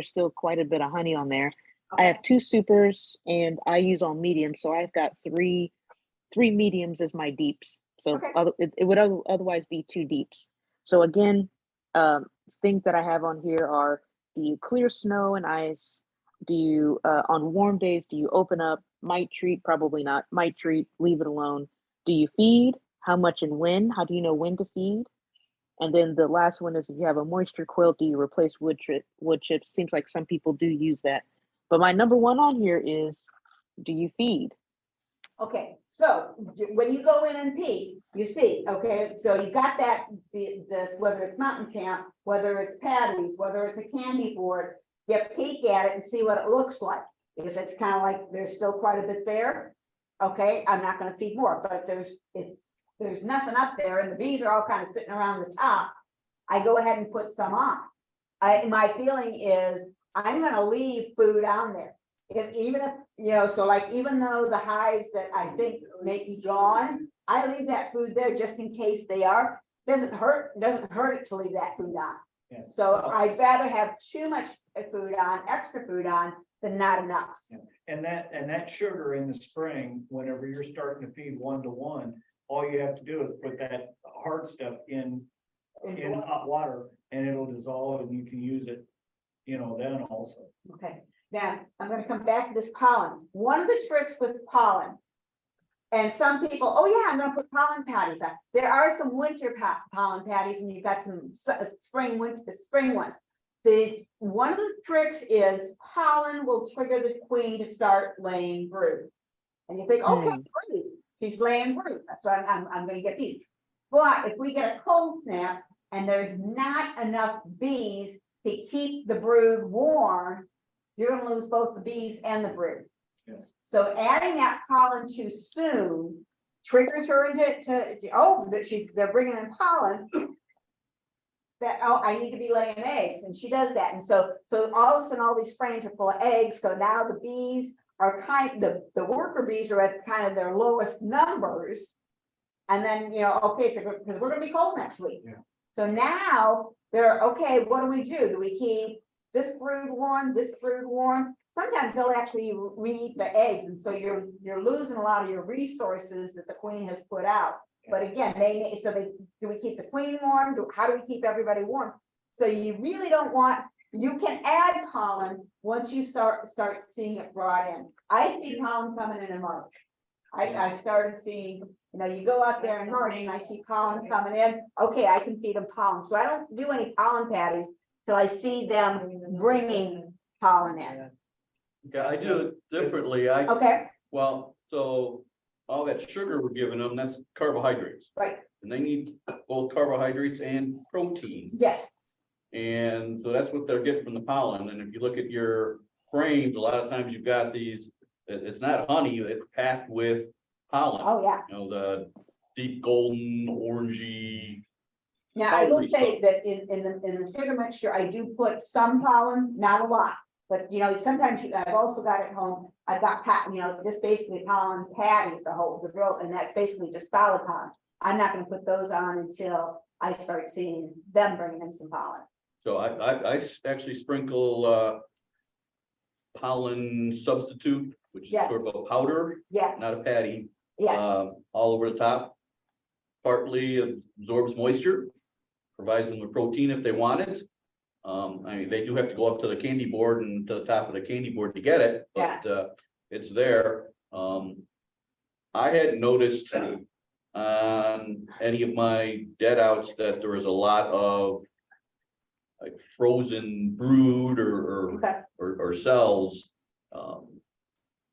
still quite a bit of honey on there. I have 2 supers, and I use all medium, so I've got three mediums as my deeps. So Okay. it would otherwise be 2 deeps. So again, things that I have on here are: do you clear snow and ice? Do you on warm days, do you open up? Might treat, probably not. Might treat, leave it alone. Do you feed? How much and when? How do you know when to feed? And then the last one is, if you have a moisture quilt, do you replace wood chips? Seems like some people do use that. But my number 1 on here is, do you feed? okay, so when you go in and peek, you see, okay, so you got that, this, whether it's mountain camp, whether it's patties, whether it's a candy board, you peek at it and see what it looks like. If it's kind of like, there's still quite a bit there, okay, I'm not gonna feed more, but there's nothing up there and the bees are all kind of sitting around the top, I go ahead and put some on. My feeling is, I'm gonna leave food on there. even if, you know, so like, even though the hives that I think may be gone, I leave that food there just in case they are. Doesn't hurt it to leave that food on. Yeah. So I'd rather have too much food on, extra food on, than not enough. And that sugar in the spring, whenever you're starting to feed 1-to-1, all you have to do is put that hard stuff in hot water and it'll dissolve and you can use it, you know, then also. Okay, now I'm gonna come back to this pollen. One of the tricks with pollen. And some people, oh yeah, I'm gonna put pollen patties on. There are some winter pollen patties and you've got some spring ones. One of the tricks is pollen will trigger the queen to start laying brood. And you think, okay, great, she's laying brood, so I'm gonna get these. But if we get a cold snap and there's not enough bees to keep the brood warm, you're gonna lose both the bees and the brood. Yes. So adding that pollen too soon triggers her into they're bringing in pollen. That, oh, I need to be laying eggs, and she does that, and so all of a sudden all these frames are full of eggs. So now the bees are the worker bees are at kind of their lowest numbers, and then okay, so because we're gonna be cold next week, Yeah. So now they're okay. What do? Do we keep this brood warm? This brood warm? Sometimes they'll actually re-eat the eggs, and so you're losing a lot of your resources that the queen has put out. But again, do we keep the queen warm? How do we keep everybody warm? So you really don't want, you can add pollen once you start seeing it brought in. I see pollen coming in March. I started seeing, you go out there in March and I see pollen coming in. Okay, I can feed them pollen. So I don't do any pollen patties till I see them bringing pollen in. Yeah, I do it differently. Okay, So all that sugar we're giving them, that's carbohydrates. right, And they need both carbohydrates and protein. yes, And so that's what they're getting from the pollen. And if you look at your frames, a lot of times you've got these, it's not honey, it's packed with pollen. oh yeah. The deep golden, orangey. Now, I will Powdery say stuff. that in the sugar mixture, I do put some pollen, not a lot. But sometimes I've also got at home, I've got just basically pollen patties, the row, and that's basically just solid pollen. I'm not gonna put those on until I start seeing them bringing in some pollen. So I actually sprinkle pollen substitute, which is Yeah. sort of a powder, Yeah, not a patty, yeah, all over the top. Partly absorbs moisture, provides them with protein if they want it. I mean, they do have to go up to the candy board and to the top of the candy board to get it, but it's there. I hadn't noticed on any of my dead outs that there was a lot of like frozen brood okay, or cells.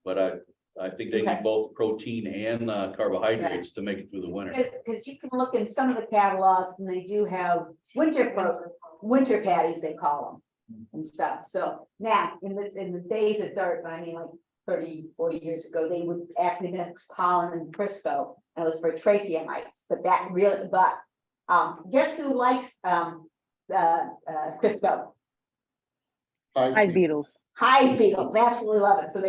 But I think they Okay. need both protein and carbohydrates to make it through the winter. because you can look in some of the catalogs and they do have winter patties, they call them and stuff. So now in the days of dirt, I mean, like 30-40 years ago, they would actually mix pollen and Crisco, and it was for trachea mites. But guess who likes Crisco? Hive beetles. Hive beetles absolutely love it. So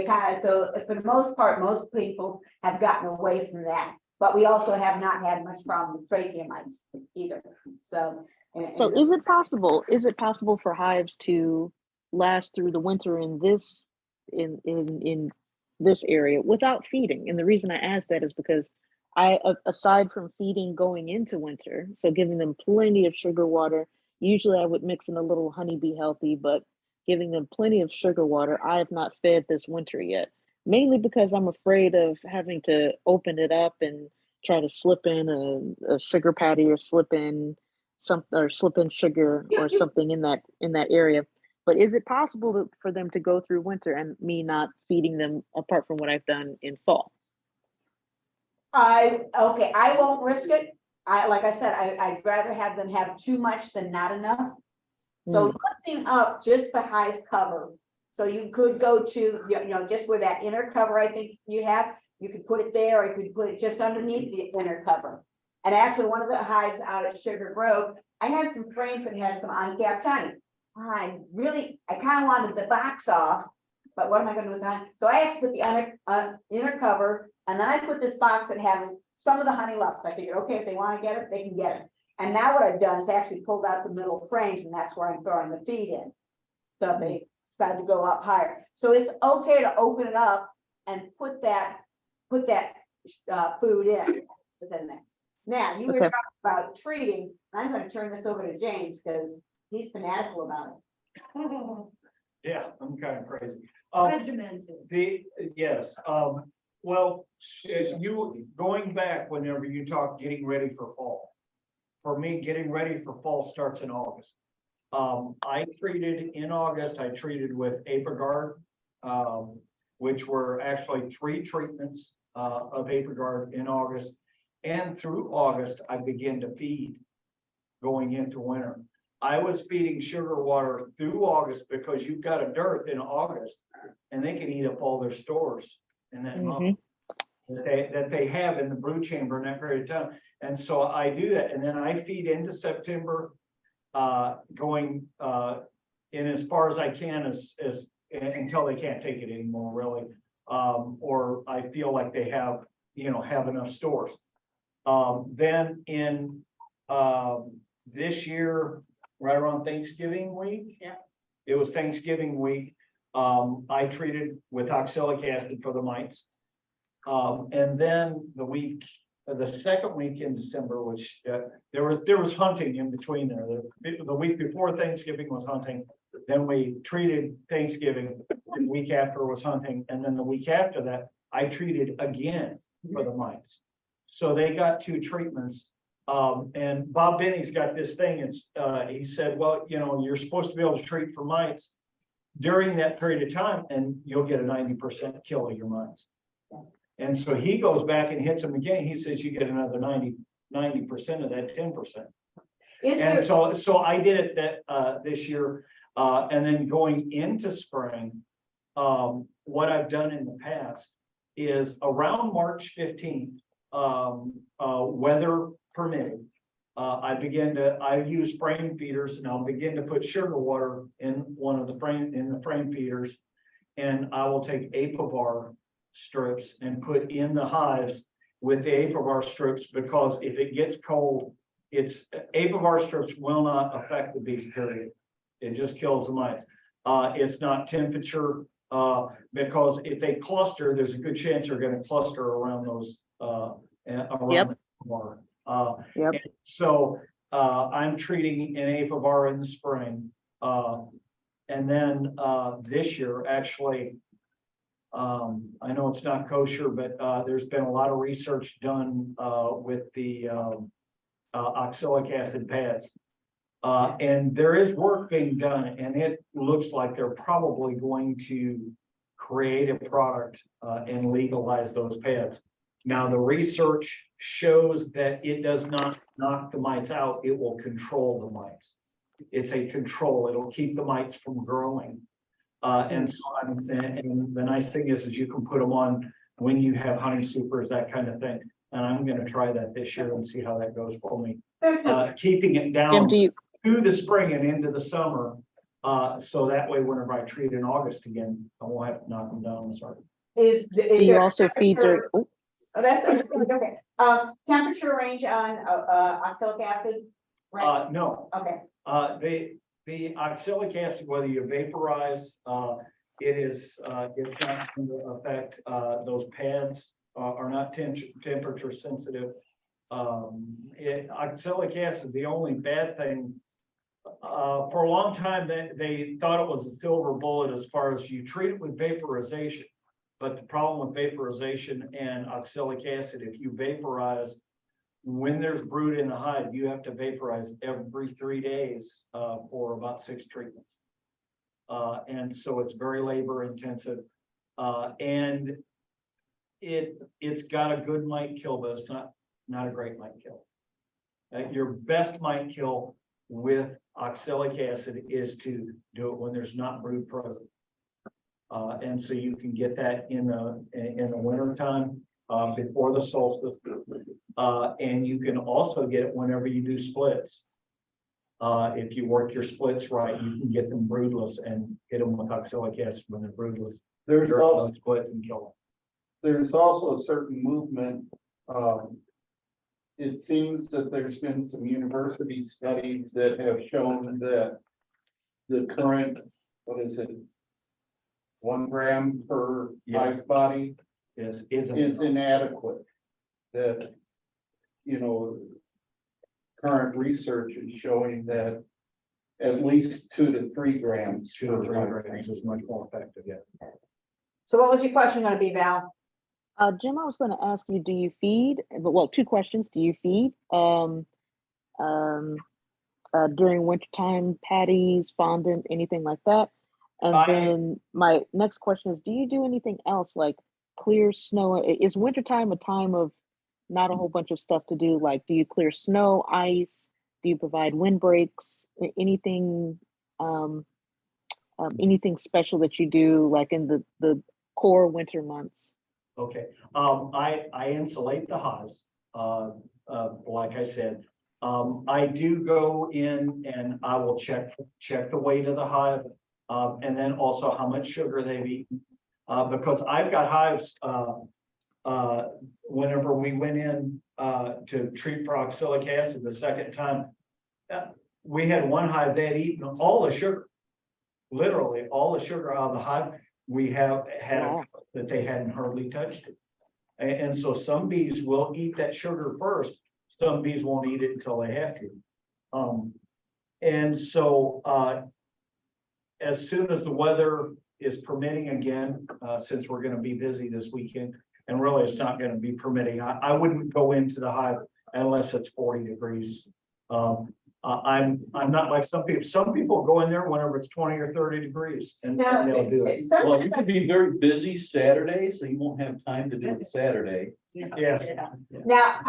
for the most part, most people have gotten away from that. But we also have not had much problem with trachea mites either. So is it possible for hives to last through the winter in this area without feeding? And the reason I ask that is because aside from feeding going into winter, so giving them plenty of sugar water, usually I would mix in a little honeybee healthy, but giving them plenty of sugar water, I have not fed this winter yet, mainly because I'm afraid of having to open it up and try to slip in a sugar patty or slip in sugar or something in that area. But is it possible for them to go through winter and me not feeding them apart from what I've done in fall? I won't risk it. Like I said, I'd rather have them have too much than not enough. So lifting up just the hive cover. So you could go to, just where that inner cover, I think you could put it there, or you could put it just underneath the inner cover. And actually one of the hives out at Sugar Grove, I had some frames that had some uncapped honey. I kind of wanted the box off but what am I gonna do with that? So I have to put the inner cover, and then I put this box that has some of the honey left. I figured, okay, if they wanna get it, they can get it. And now what I've done is actually pulled out the middle frames, and that's where I'm throwing the feed in. So if they decide to go up higher. So it's okay to open it up and put that food in. Within there. Now, you were Okay. talking about treating. I'm gonna turn this over to James because he's fanatical about it. Yeah, I'm kind of crazy. Regimented. Yes, well, you, going back whenever you talk getting ready for fall. For me, getting ready for fall starts in August. I treated in August, I treated with Apagard, which were actually 3 treatments of Apagard in August. And through August, I began to feed going into winter. I was feeding sugar water through August because you've got a dearth in August and they can eat up all their stores in that month that they have in the brood chamber in that period of time. And so I do that. And then I feed into September, going in as far as I can as until they can't take it anymore, really. Or I feel like they have enough stores. Then in this year, right around Thanksgiving week. Yeah. It was Thanksgiving week. I treated with oxalic acid for the mites. And then the second week in December, which there was hunting in between there. The week before Thanksgiving was hunting. Then we treated Thanksgiving. The week after was hunting. And then the week after that, I treated again for the mites. So they got 2 treatments. And Bob Benny's got this thing. He said, well, you're supposed to be able to treat for mites during that period of time, and you'll get a 90% kill of your mites. And so he goes back and hits them again. He says you get another 90% of that 10%. And so I did it that this year, and then going into spring, what I've done in the past is around March 15th, weather permitting, I use frame feeders, and I'll begin to put sugar water in one of the frame feeders, and I will take Apivar strips and put in the hives with the Apivar strips, because if it gets cold, Apivar strips will not affect the bees, period. It just kills the mites. It's not temperature, because if they cluster, there's a good chance they're going to cluster around those around the water. So I'm treating an Apivar in the spring, and then this year, actually, I know it's not kosher, but there's been a lot of research done with the oxalic acid pads. And there is work being done, and it looks like they're probably going to create a product and legalize those pads. Now, the research shows that it does not knock the mites out, it will control the mites. It's a control, it'll keep the mites from growing. And the nice thing is you can put them on when you have honey supers, that kind of thing. And I'm going to try that this year and see how that goes for me. Keeping it down through the spring and into the summer. So that way, whenever I treat in August again, I won't have to knock them down. Sorry. Do you also feed their? Oh, that's okay. Temperature range on oxalic acid? Right? No. Okay. The oxalic acid, whether you vaporize, it's not going to affect those pads. Are not temperature sensitive. Oxalic acid, the only bad thing, for a long time they thought it was a silver bullet as far as you treat it with vaporization. But the problem with vaporization and oxalic acid, if you vaporize, when there's brood in the hive, you have to vaporize every 3 days for about 6 treatments. And so it's very labor intensive. And it's got a good mite kill, but it's not a great mite kill. Your best mite kill with oxalic acid is to do it when there's not brood present. And so you can get that in the winter time before the solstice. And you can also get it whenever you do splits. If you work your splits right, you can get them broodless and hit them with oxalic acid when they're broodless. There's also, Split and kill there's also a certain movement. It seems that there's been some university studies that have shown that the current, what is it? 1 gram per Yes. hive body them. is inadequate. That, you know, current research is showing that at least 2 to 3 grams. 2 to 3 per grams hive is much more effective, yeah. So what was your question gonna be, Val? Jim, I was going to ask you, do you feed? Well, 2 questions. Do you feed during wintertime, patties, fondant, anything like that? And then my next question is, do you do anything else like clear snow? Is wintertime a time of not a whole bunch of stuff to do? Like, do you clear snow, ice? Do you provide windbreaks? Anything, anything special that you do like in the core winter months? Okay, I insulate the hives, like I said. I do go in and I will check the weight of the hive, and then also how much sugar they've eaten. Because I've got hives, whenever we went in to treat for oxalic acid the second time, we had one hive that had eaten all the sugar, literally all the sugar out of the hive. We have had Wow. that they hadn't hardly touched it. And so some bees will eat that sugar first. Some bees won't eat it until they have to. And so as soon as the weather is permitting again, since we're going to be busy this weekend, and really it's not going to be permitting, I wouldn't go into the hive unless it's 40 degrees. I'm not like some people. Some people go in there whenever it's 20 or 30 degrees and they'll do it. Well, you could be very busy Saturday, so you won't have time to do it Saturday. Yeah. Now,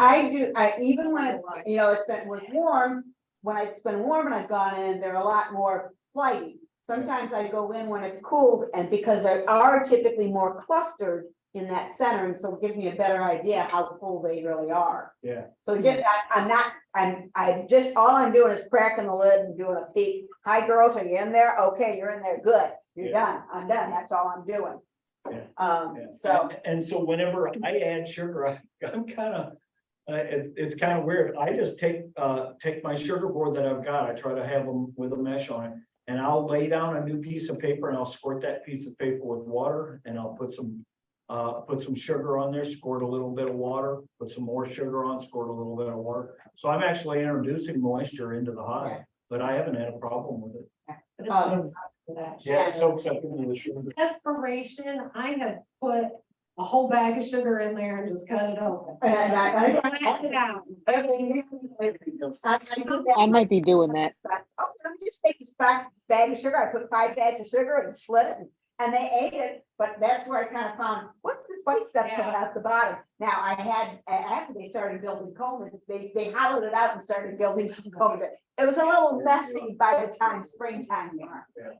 even when it's, was warm, when it's been warm and I've gone in, they're a lot more flighty. Sometimes I go in when it's cooled, and because they are typically more clustered in that center, and so it gives me a better idea how full they really are. Yeah. So just, all I'm doing is cracking the lid and doing a peek. Hi, girls, are you in there? Okay, you're in there, good, you're done, I'm done, that's all I'm doing. Yeah. Yeah. Yeah. So, And so whenever I add sugar, I'm kind of, it's kind of weird. I just take my sugar board that I've got. I try to have them with a mesh on it, and I'll lay down a new piece of paper and I'll squirt that piece of paper with water, and I'll put some sugar on there, squirt a little bit of water, put some more sugar on, squirt a little bit of water. So I'm actually introducing moisture into the hive, but I haven't had a problem with it. Yeah, it soaks up into the sugar. Desperation, I had put a whole bag of sugar in there and just cut it open. and I Cut it out. I might be doing that. Oh, let me just take this bag of sugar, I put 5 bags of sugar and slit it, and they ate it, but that's where I kind of found, what's this white stuff coming out the bottom? Now, I had, after they started building combs, they hollowed it out and started building some combs. It was a little messy by the time springtime came.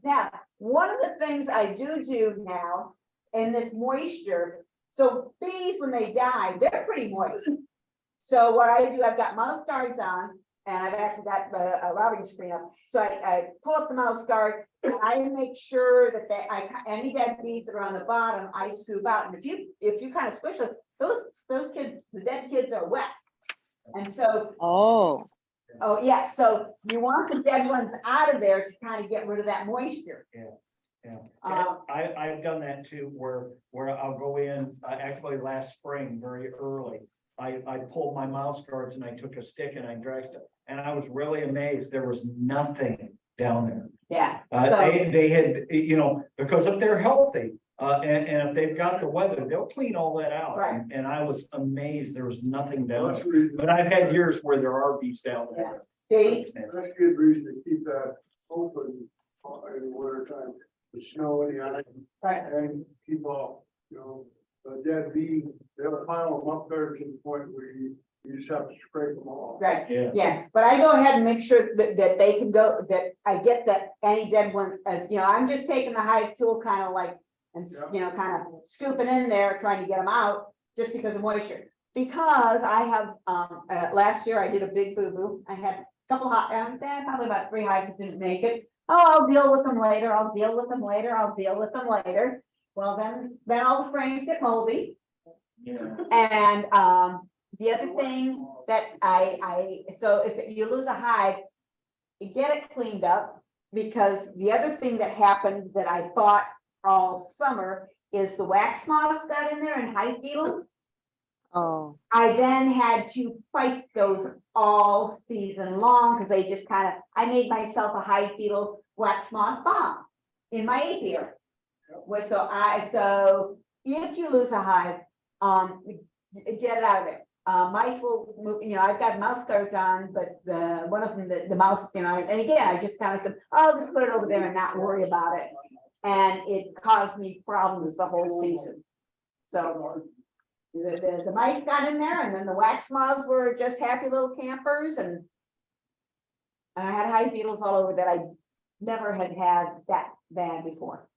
Now, one of the things I do now in this moisture, so bees, when they die, they're pretty moist. So what I do, I've got mouse guards on, and I've actually got a routing screen up. So I pull up the mouse guard, and I make sure that any dead bees that are on the bottom, I scoop out. And if you kind of squish them, those kids, the dead kids are wet. And so, Oh, yeah, so you want the dead ones out of there to kind of get rid of that moisture. Yeah, I've done that too, where I'll go in, actually last spring, very early. I pulled my mouse guards and I took a stick and I dragged it, and I was really amazed. There was nothing down there. Yeah. They had, because if they're healthy, and if they've got the weather, they'll clean all that out. Right. And I was amazed. There was nothing down there. But I've had years where there are bees down there. They, That's a good reason to keep that open in the winter time, the snow and the ice, right. and keep off, a dead bee, they'll pile them up there to the point where you just have to scrape them off. Right, Yeah. yeah, but I go ahead and make sure that they can go, that I get that any dead one, I'm just taking the hive tool kind of like, and kind of scooping in there, trying to get them out, just because of moisture. Because I have, last year I did a big boo-boo, I had couple hot, probably about 3 hives that didn't make it. Oh, I'll deal with them later, I'll deal with them later, I'll deal with them later. Well, then all the frames get moldy. Yeah. And, the other thing that so if you lose a hive, you get it cleaned up, because the other thing that happened that I thought all summer is the wax moths got in there and hive beetles. Oh, I then had to fight those all season long, because they just I made myself a hive beetle wax moth bomb in my apiary. So if you lose a hive, get it out of there. Mice will move, I've got mouse guards on, but one of them, the mouse, and again, I just kind of said, oh, just put it over there and not worry about it. And it caused me problems the whole season. So the mice got in there, and then the wax moths were just happy little campers, and I had hive beetles all over that I never had that bad before.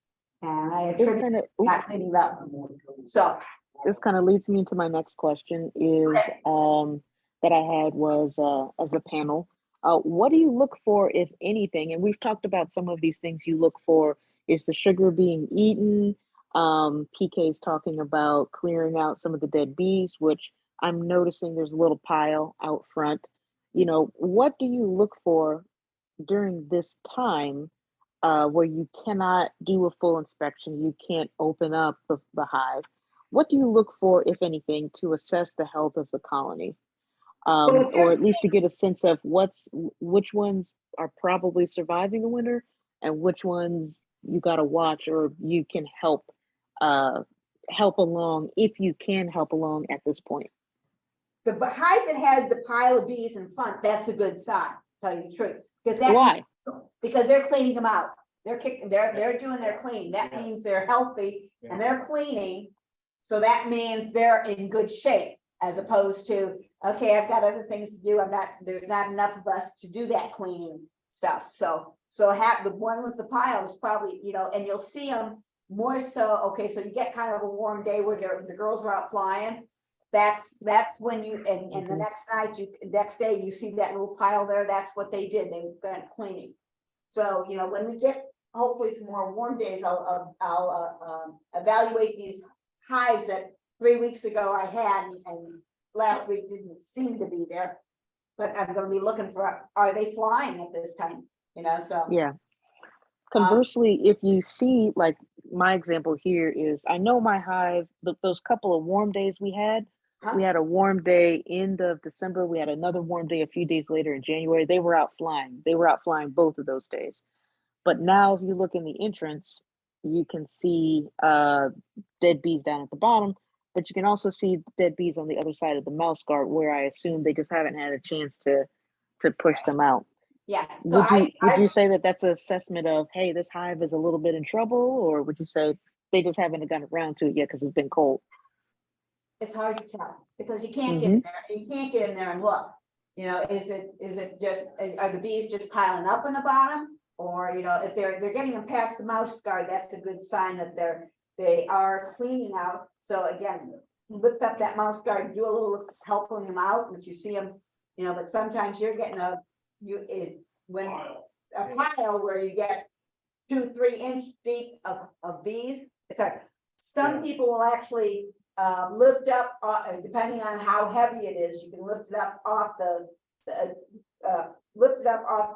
And I this attribute kind of not cleaning it up. So this kind of leads me to my next question is that I had was as a panel. What do you look for, if anything? And we've talked about some of these things you look for. Is the sugar being eaten? PK's talking about clearing out some of the dead bees, which I'm noticing there's a little pile out front. What do you look for during this time where you cannot do a full inspection, you can't open up the hive? What do you look for, if anything, to assess the health of the colony? Or at least to get a sense of which ones are probably surviving the winter and which ones you got to watch, or you can help along, if you can help along at this point. the hive that had the pile of bees in front, that's a good sign, tell you the truth. Why? Because they're cleaning them out. They're doing their cleaning. That means they're healthy and they're cleaning. So that means they're in good shape, as opposed to, okay, I've got other things to do. There's not enough of us to do that cleaning stuff. So have the one with the pile is probably, and you'll see them more so. Okay, so you get kind of a warm day where the girls are out flying. That's when you, and the next day you see that little pile there. That's what they did. They went cleaning. So, when we get hopefully some more warm days, I'll evaluate these hives that 3 weeks ago I had, and last week didn't seem to be there. But I'm going to be looking for, are they flying at this time? So. Yeah. Conversely, if you see, like my example here is, I know my hive, those couple of warm days we had a warm day end of December. We had another warm day a few days later in January. They were out flying. They were out flying both of those days. But now if you look in the entrance, you can see dead bees down at the bottom, but you can also see dead bees on the other side of the mouse guard, where I assume they just haven't had a chance to push them out. Yeah. So would you say that that's an assessment of, hey, this hive is a little bit in trouble, or would you say they just haven't gotten around to it yet because it's been cold? It's hard to tell, because you can't get in there. You can't get in there and look. Is it just, are the bees just piling up in the bottom? Or, if they're getting them past the mouse guard, that's a good sign that they are cleaning out. So again, lift up that mouse guard, do a little helping them out. And if you see them, but sometimes you're getting a pile where you get 2-3 inch deep of bees. Sorry, some people will actually lift up, depending on how heavy it is, you can lift it up off the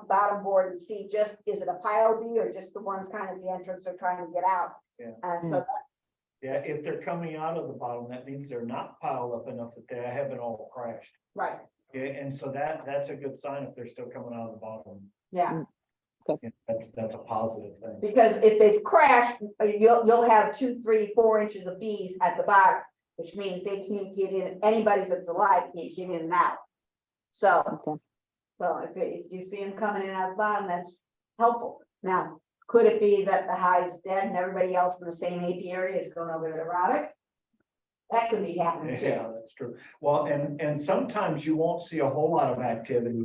bottom board and see, just, is it a pile bee or just the ones kind of the entrance are trying to get out? So that's, if they're coming out of the bottom, that means they're not piled up enough that they haven't all crashed. right. Okay, and so that's a good sign if they're still coming out of the bottom. Yeah. Yeah, that's a positive thing. Because if they've crashed, you'll have 2, 3, 4 inches of bees at the bottom, which means they can't get in. Anybody that's alive can't get in and out. So, if you see them coming in at the bottom, that's helpful. Now, could it be that the hive's dead and everybody else in the same apiary is going over there to rob it? That could be happening too. Yeah, that's true. Well, and sometimes you won't see a whole lot of activity,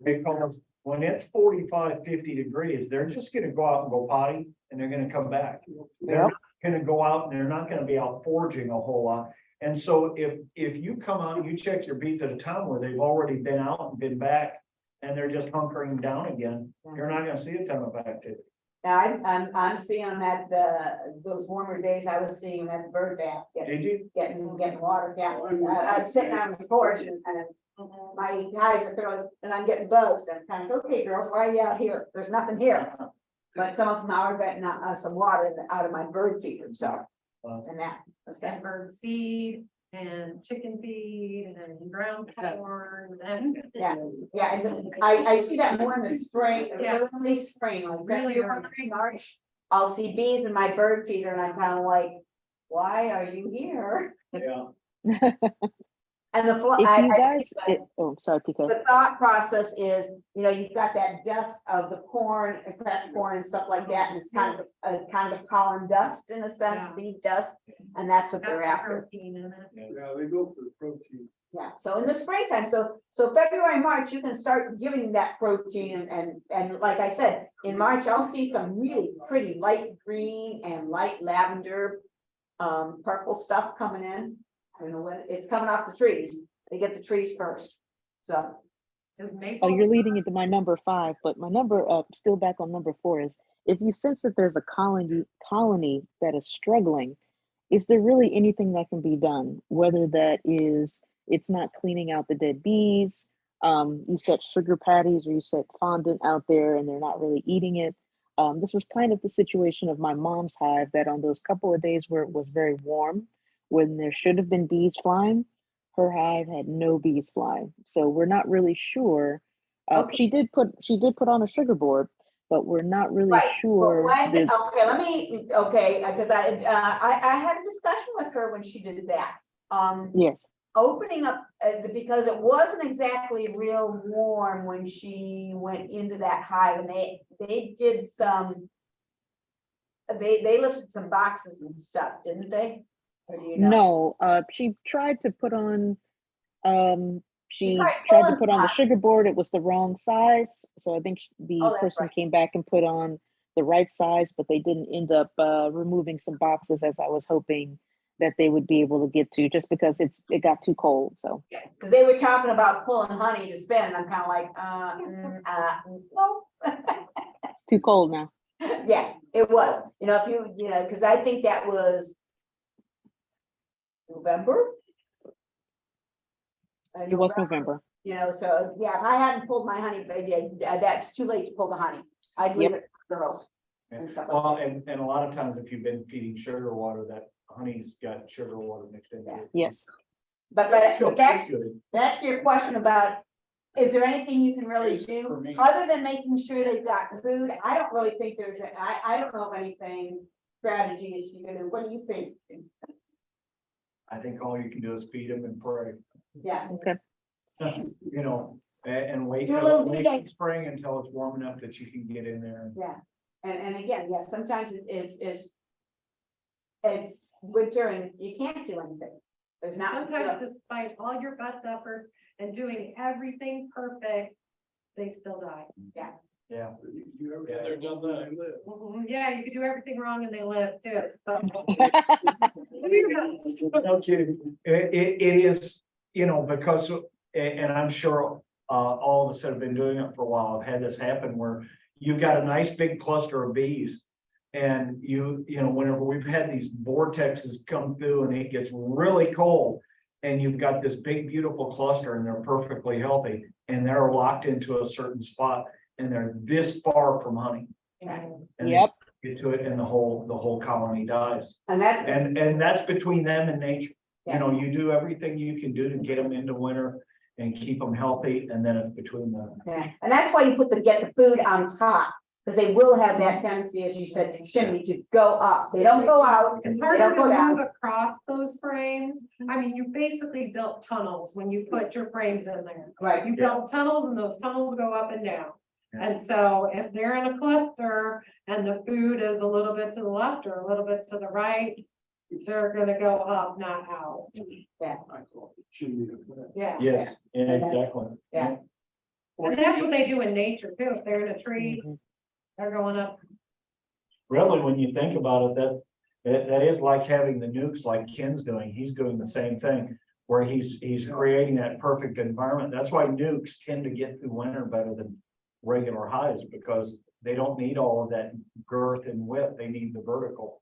because when it's 45, 50 degrees, they're just gonna go out and go potty, and they're gonna come back. They're not gonna go out, and they're not gonna be out foraging a whole lot. And so if you come out, you check your bees at a time where they've already been out and been back, and they're just hunkering down again, you're not gonna see a ton of activity. Now, I'm seeing them at those warmer days, I was seeing them at the bird bath, Did you? getting water down. I'm sitting on the porch and my hives are throwing, and I'm getting bugs, and I'm kind of, okay, girls, why are you out here? There's nothing here. But some of them are getting some water out of my bird feeder, so, and that. And bird seed and chicken feed and ground corn and. Yeah, yeah, and I see that more in the spring, Yeah. early spring, like Really February, March. I'll see bees in my bird feeder and I'm kind of like, why are you here? Yeah. And the, If I you guys, think oh, sorry, Pico. the thought process is, you've got that dust of the corn, and cracked corn and stuff like that, and it's kind of pollen dust in a sense, Yeah. seed dust, and that's what That's they're the after. protein in it. Yeah, they go for the protein. Yeah, so in the springtime, so February, March, you can start giving that protein and like I said, in March, I'll see some really pretty light green and light lavender. Purple stuff coming in. I don't know when it's coming off the trees. They get the trees first. So, Is maple. Oh, you're leading into my number 5, but my number, still back on number 4 is, if you sense that there's a colony that is struggling, is there really anything that can be done? Whether that is, it's not cleaning out the dead bees, you set sugar patties or you set fondant out there and they're not really eating it. This is kind of the situation of my mom's hive, that on those couple of days where it was very warm, when there should have been bees flying, her hive had no bees flying. So we're not really sure. Okay. She did put on a sugar board, but we're not really right. sure. But when, the- because I had a discussion with her when she did that. Yes, Opening up, because it wasn't exactly real warm when she went into that hive, and they did some. They lifted some boxes and stuff, didn't they? Or do you know? no, she tried to put on, she tried tried to pulling put on the stuff. sugar board. It was the wrong size. So I think the Oh, that's person right. came back and put on the right size, but they didn't end up removing some boxes as I was hoping that they would be able to get to, just because it got too cold. So Because they were talking about pulling honey to spin, and I'm kind of like, no. too cold now. Yeah, it was, if because I think that was November. It was November. So, yeah, if I hadn't pulled my honey, that's too late to pull the honey. I'd leave Yep. it for girls. And stuff like Well, and a lot of times if you've been feeding sugar water, that honey's got sugar water mixed into it. Yes. But Still back tastes good. to your question about, is there anything you can really For do me. other than making sure they've got food? I don't really think I don't know of anything strategies you can do. What do you think? I think all you can do is feed them and pray, Yeah, Okay. and wait Do a till little late feeding. spring until it's warm enough that you can get in there. yeah. And again, yes, sometimes it's winter and you can't do anything. There's not. Sometimes despite all your best efforts and doing everything perfect, they still die. Yeah. You ever- Yeah, they're done that. They live. Yeah, you could do everything wrong and they live too. No kidding. It is, because, and I'm sure, all of us that have been doing it for a while have had this happen where you've got a nice big cluster of bees. And whenever we've had these vortexes come through and it gets really cold and you've got this big, beautiful cluster and they're perfectly healthy and they're locked into a certain spot and they're this far from honey. And they Yep. get to it and the whole colony dies. And that, And that's between them and nature. Yeah. You do everything you can do to get them into winter and keep them healthy, and then it's between them. yeah, and that's why you get the food on top, because they will have that tendency, as you said, to chimney to go up. They don't go out. It's They harder don't to go move down. across those frames. I mean, you basically built tunnels when you put your frames in there. Right. You built tunnels and those tunnels go up and down. And so if they're in a cluster and the food is a little bit to the left or a little bit to the right, they're gonna go up, not out. I call it chimney. Yeah. Yes, yeah, And that's- exactly. yeah. And that's what they do in nature too. If they're in a tree, Mhm. they're going up. Really, when you think about it, that is like having the nukes like Ken's doing. He's doing the same thing. where he's creating that perfect environment. That's why nukes tend to get through winter better than regular hives, because they don't need all of that girth and width. They need the vertical.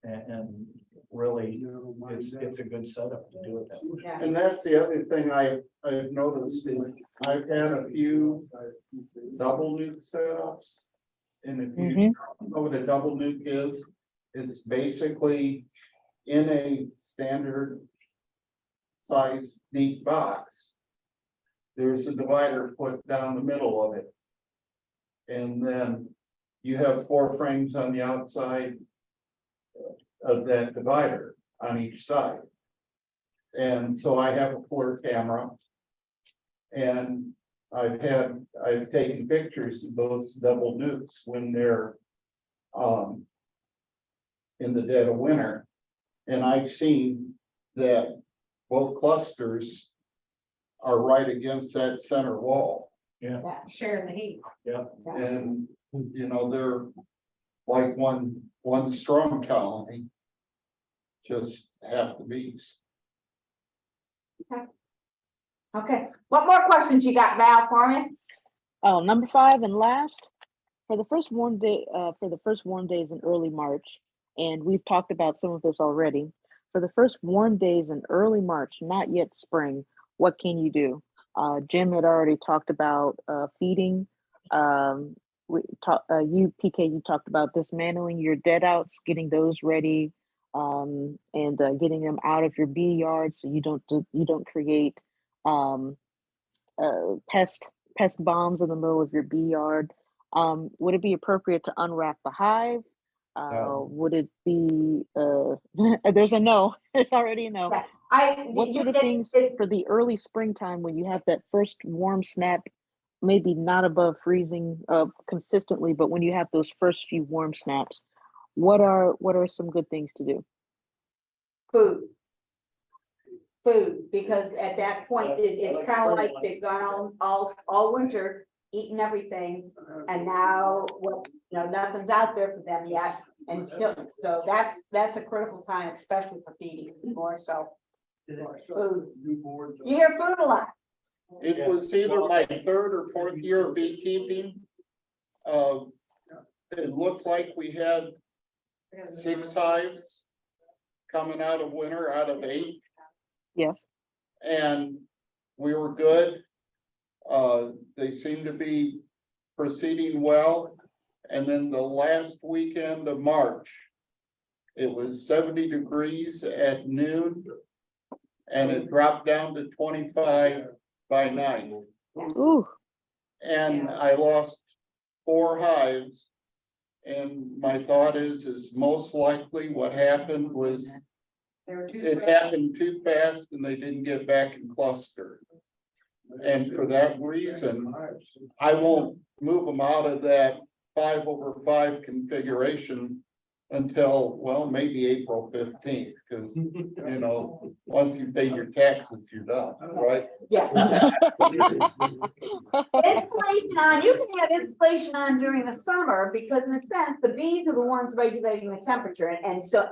And really, it's a good setup to do it that way. Yeah. And that's the other thing I've noticed is I've had a few double nuke setups. And if you know what a double nuke is, it's basically in a standard size neat box. There's a divider put down the middle of it. And then you have 4 frames on the outside of that divider on each side. And so I have a FLIR camera. And I've taken pictures of those double nukes when they're in the dead of winter. And I've seen that both clusters are right against that center wall. Sharing the heat. And, you know, they're like one strong colony. Just half the bees. Okay, what more questions you got, Val, for me? Oh, number 5 and last, for the first warm days in early March, and we've talked about some of this already. For the first warm days in early March, not yet spring, what can you do? Jim had already talked about feeding. PK, you talked about dismantling your dead outs, getting those ready, and getting them out of your bee yard so you don't create pest bombs in the middle of your bee yard. Would it be appropriate to unwrap the hive? Would it be there's a no, it's already a no. What sort of things for the early springtime when you have that first warm snap, maybe not above freezing consistently, but when you have those first few warm snaps, what are some good things to do? Food, because at that point, it's kind of like they've gone all winter eating everything, and now, well, you know, nothing's out there for them yet, and so that's a critical time, especially for feeding more so. Food. You hear food a lot. It was either my 3rd or 4th year of beekeeping. It looked like we had 6 hives coming out of winter out of 8. Yes. And we were good. They seem to be proceeding well. And then the last weekend of March, it was 70 degrees at noon. And it dropped down to 25 by night. Ooh. And I lost 4 hives. And my thought is most likely what happened was it happened too fast and they didn't get back in cluster. And for that reason, I won't move them out of that 5/5 configuration until, well, maybe April 15th, because, you know, once you pay your taxes, you're done, right? Yeah. Insulation on, you can have insulation on during the summer, because in a sense, the bees are the ones regulating the temperature, and so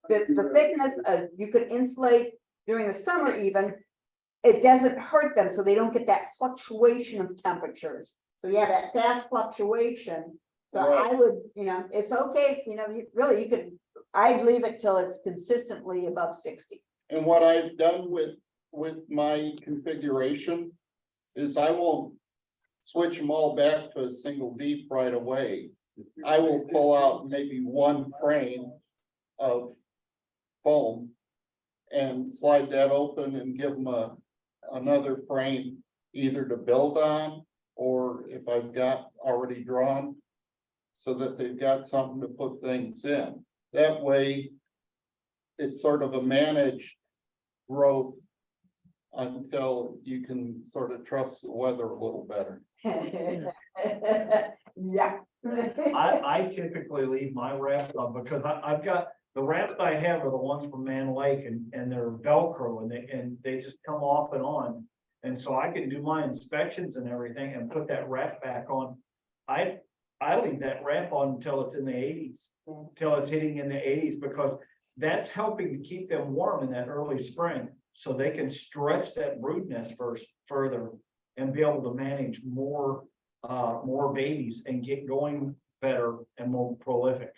the thickness of, you could insulate during the summer even, it doesn't hurt them, so they don't get that fluctuation of temperatures. So you have that fast fluctuation. So Right. I would, you know, it's okay, you know, you could, I'd leave it till it's consistently above 60. And what I've done with my configuration is I won't switch them all back to a single deep right away. I will pull out maybe 1 frame of foam and slide that open and give them another frame either to build on, or if I've got already drawn, so that they've got something to put things in. That way, it's sort of a managed growth until you can sort of trust the weather a little better. Yeah. I typically leave my wraps on because I've got, the wraps I have are the ones from Man Lake and they're Velcro and they just come off and on. And so I can do my inspections and everything and put that wrap back on. I leave that wrap on until it's in the 80s, until it's hitting in the 80s, because that's helping to keep them warm in that early spring, so they can stretch that brood nest further and be able to manage more babies and get going better and more prolific.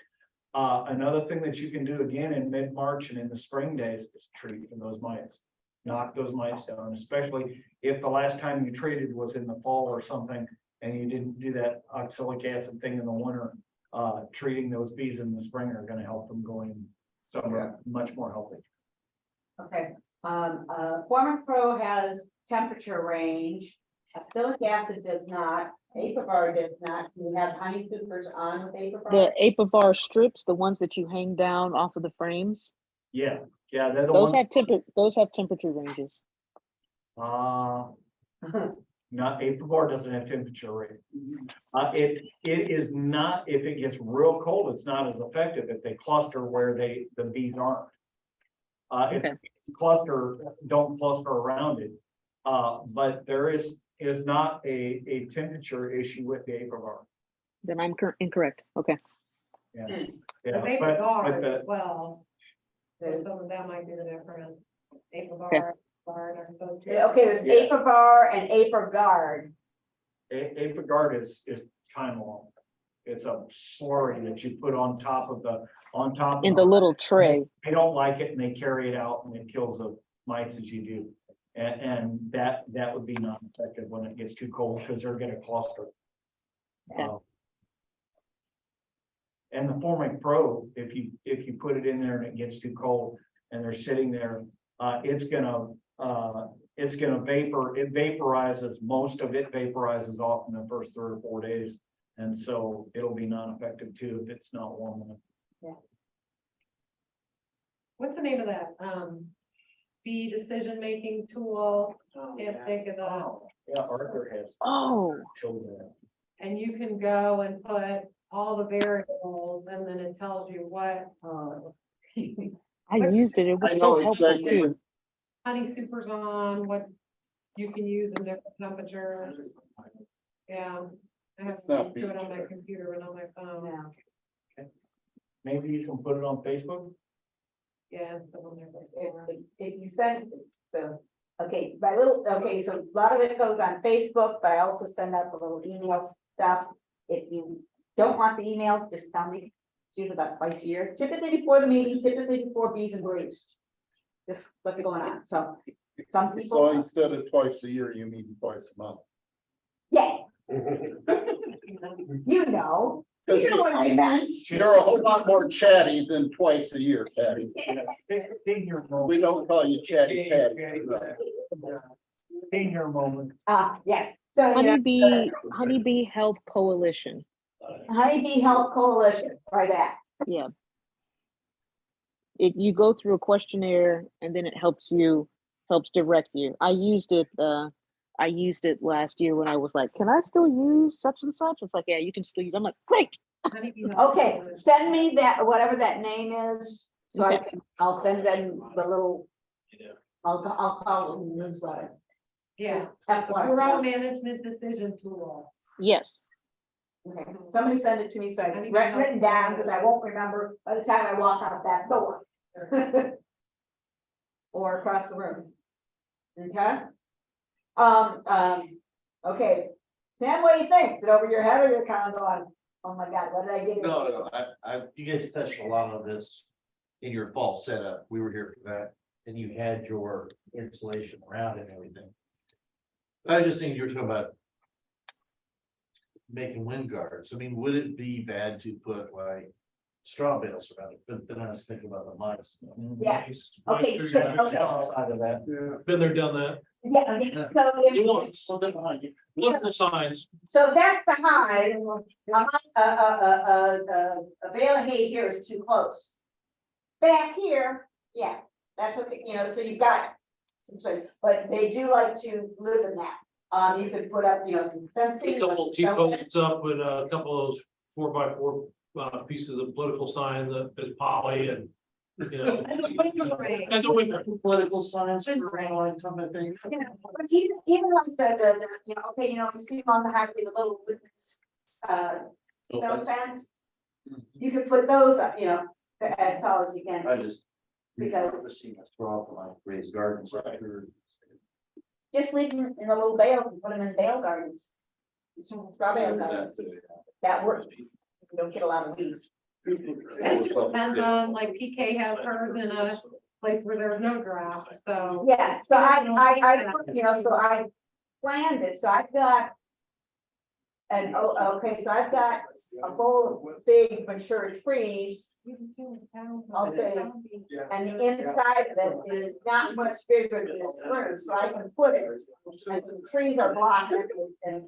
Another thing that you can do again in mid-March and in the spring days is treat for those mites. Knock those mites down, especially if the last time you treated was in the fall or something and you didn't do that oxalic acid thing in the winter. Treating those bees in the spring are gonna help them going somewhere much more healthy. Okay, Formic Pro has temperature range, acrylic acid does not, Apivar does not. Do you have honey supers on with Apivar? The Apivar strips, the ones that you hang down off of the frames, Yeah, they're the those ones. have temperature ranges. Not, Apivar doesn't have temperature rate. It is not, if it gets real cold, it's not as effective if they cluster where the bees aren't. If Okay. don't cluster around it. But there is not a temperature issue with the Apivar. Then I'm incorrect. Okay. Yeah. The Yeah, paper guard the- as well. So There's- some of that might be the difference. Paper Okay. guard are those two. Okay, there's Yeah. Apivar and Apiguard. Apiguard is time long. It's a slurry that you put on top of In the little tray. They don't like it and they carry it out and it kills the mites as you do. And that would be not effective when it gets too cold because they're gonna cluster. Yeah. And the Formic Pro, if you put it in there and it gets too cold and they're sitting there, it's gonna it vaporizes, most of it vaporizes off in the first 3 or 4 days. And so it'll be non-effective too if it's not warm enough. What's the name of that? Bee decision-making tool, can't think of that. Yeah, Arthur has Oh, showed that. And you can go and put all the variables and then it tells you what, I used it. It was I so know helpful exactly too. honey super's on, what you can use in different temperatures. Yeah. I have It's not to do it on my feature. computer and on my phone. Yeah. Maybe you can put it on Facebook? Yeah. it's the one there. If you send, so, okay, so a lot of it goes on Facebook, but I also send out the little email stuff. If you don't want the emails, just tell me. It's usually about twice a year, typically before the meeting, typically before bees and brews. Just what's going on, so some So people, instead of twice a year, you mean twice a month. yeah, you know what I meant. You're a whole lot more chatty than twice a year, Patty. Senior moment. We don't call you chatty Patty. Senior moment. Yeah, so. Honeybee Health Coalition. Honeybee Health Coalition, try that. Yeah. You go through a questionnaire and then it helps direct you. I used it last year when I was like, can I still use such and such? It's like, yeah, you can still use. I'm like, great. Okay, send me that, whatever that name is, so I'll send them the little. I'll call it newsletter. Yeah, Just the FYI. Bureau management decision tool. Yes. Okay, somebody send it to me, so I can written down, because I won't remember by the time I walk out that door. Or across the room. Okay? Okay, Sam, what do you think? Is it over your head or you're kind of going, oh my God, what did I get? No, you guys touched a lot of this in your fall setup. We were here for that, and you had your insulation around and everything. I was just thinking, you were talking about making wind guards. I mean, would it be bad to put like straw bales around it? But then I was thinking about the mice. Yes. Okay, so- okay. Outside of that. Yeah. Been there, done that. Yeah, so if. Look at the signs. So that's the hive. A bale of hay here is too close. Back here, yeah, that's okay, so you've got. But they do like to live in that. You could put up, some fencing. or some T-posts up with a couple of those 4x4 pieces of political sign that is poly and, you know. As a winter. Political signs, railing, some of the things. Yeah, but even like the, you see them on the highway, the little stone fence. You could put those up, as tall as you can. I just Because Throw up like raised gardens. just leave them in a little bale, and put them in bale gardens. Strawberry gardens, that works. You don't get a lot of weeds. It just depends on, like PK has hers in a place where there's no draft, so. Yeah, so you know, so I planned it, so I've got. And, okay, so I've got a bowl of big mature trees, I'll say, and the inside of it is not much bigger than this room, so I can put it. And the trees are blocked, and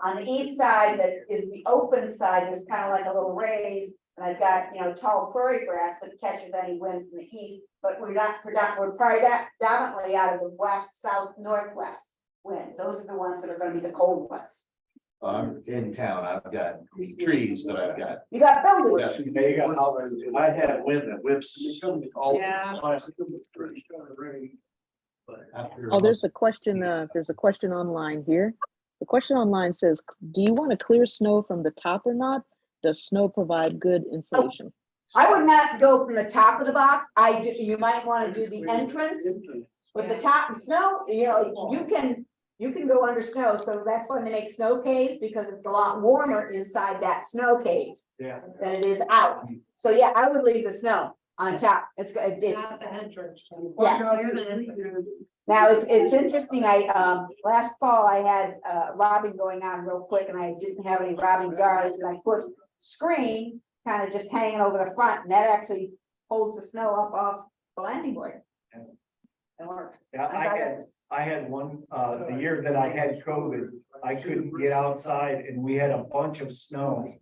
on the east side, that is the open side, there's kind of like a little raise. And I've got, you know, tall prairie grass that catches any wind from the east, but we're predominantly out of the west, south, northwest winds. Those are the ones that are gonna be the cold ones. In town, I've got trees, but I've got. You got buildings. I had wind that whips all. Yeah. Oh, there's a question online here. The question online says, do you want to clear snow from the top or not? Does snow provide good insulation? I would not go from the top of the box. You might want to do the entrance with the top of snow, you know, you can go under snow. So that's when they make snow caves, because it's a lot warmer inside that snow cave Yeah. than it is out. So yeah, I would leave the snow on top. It's good. Not the entrance. Yeah. Clear the entrance. Now, it's interesting, last fall I had, robbing going on real quick, and I didn't have any robbing guards, and I put screen kind of just hanging over the front, and that actually holds the snow up off the landing board. It worked. Yeah, I had one, the year that I had COVID, I couldn't get outside and we had a bunch of snow.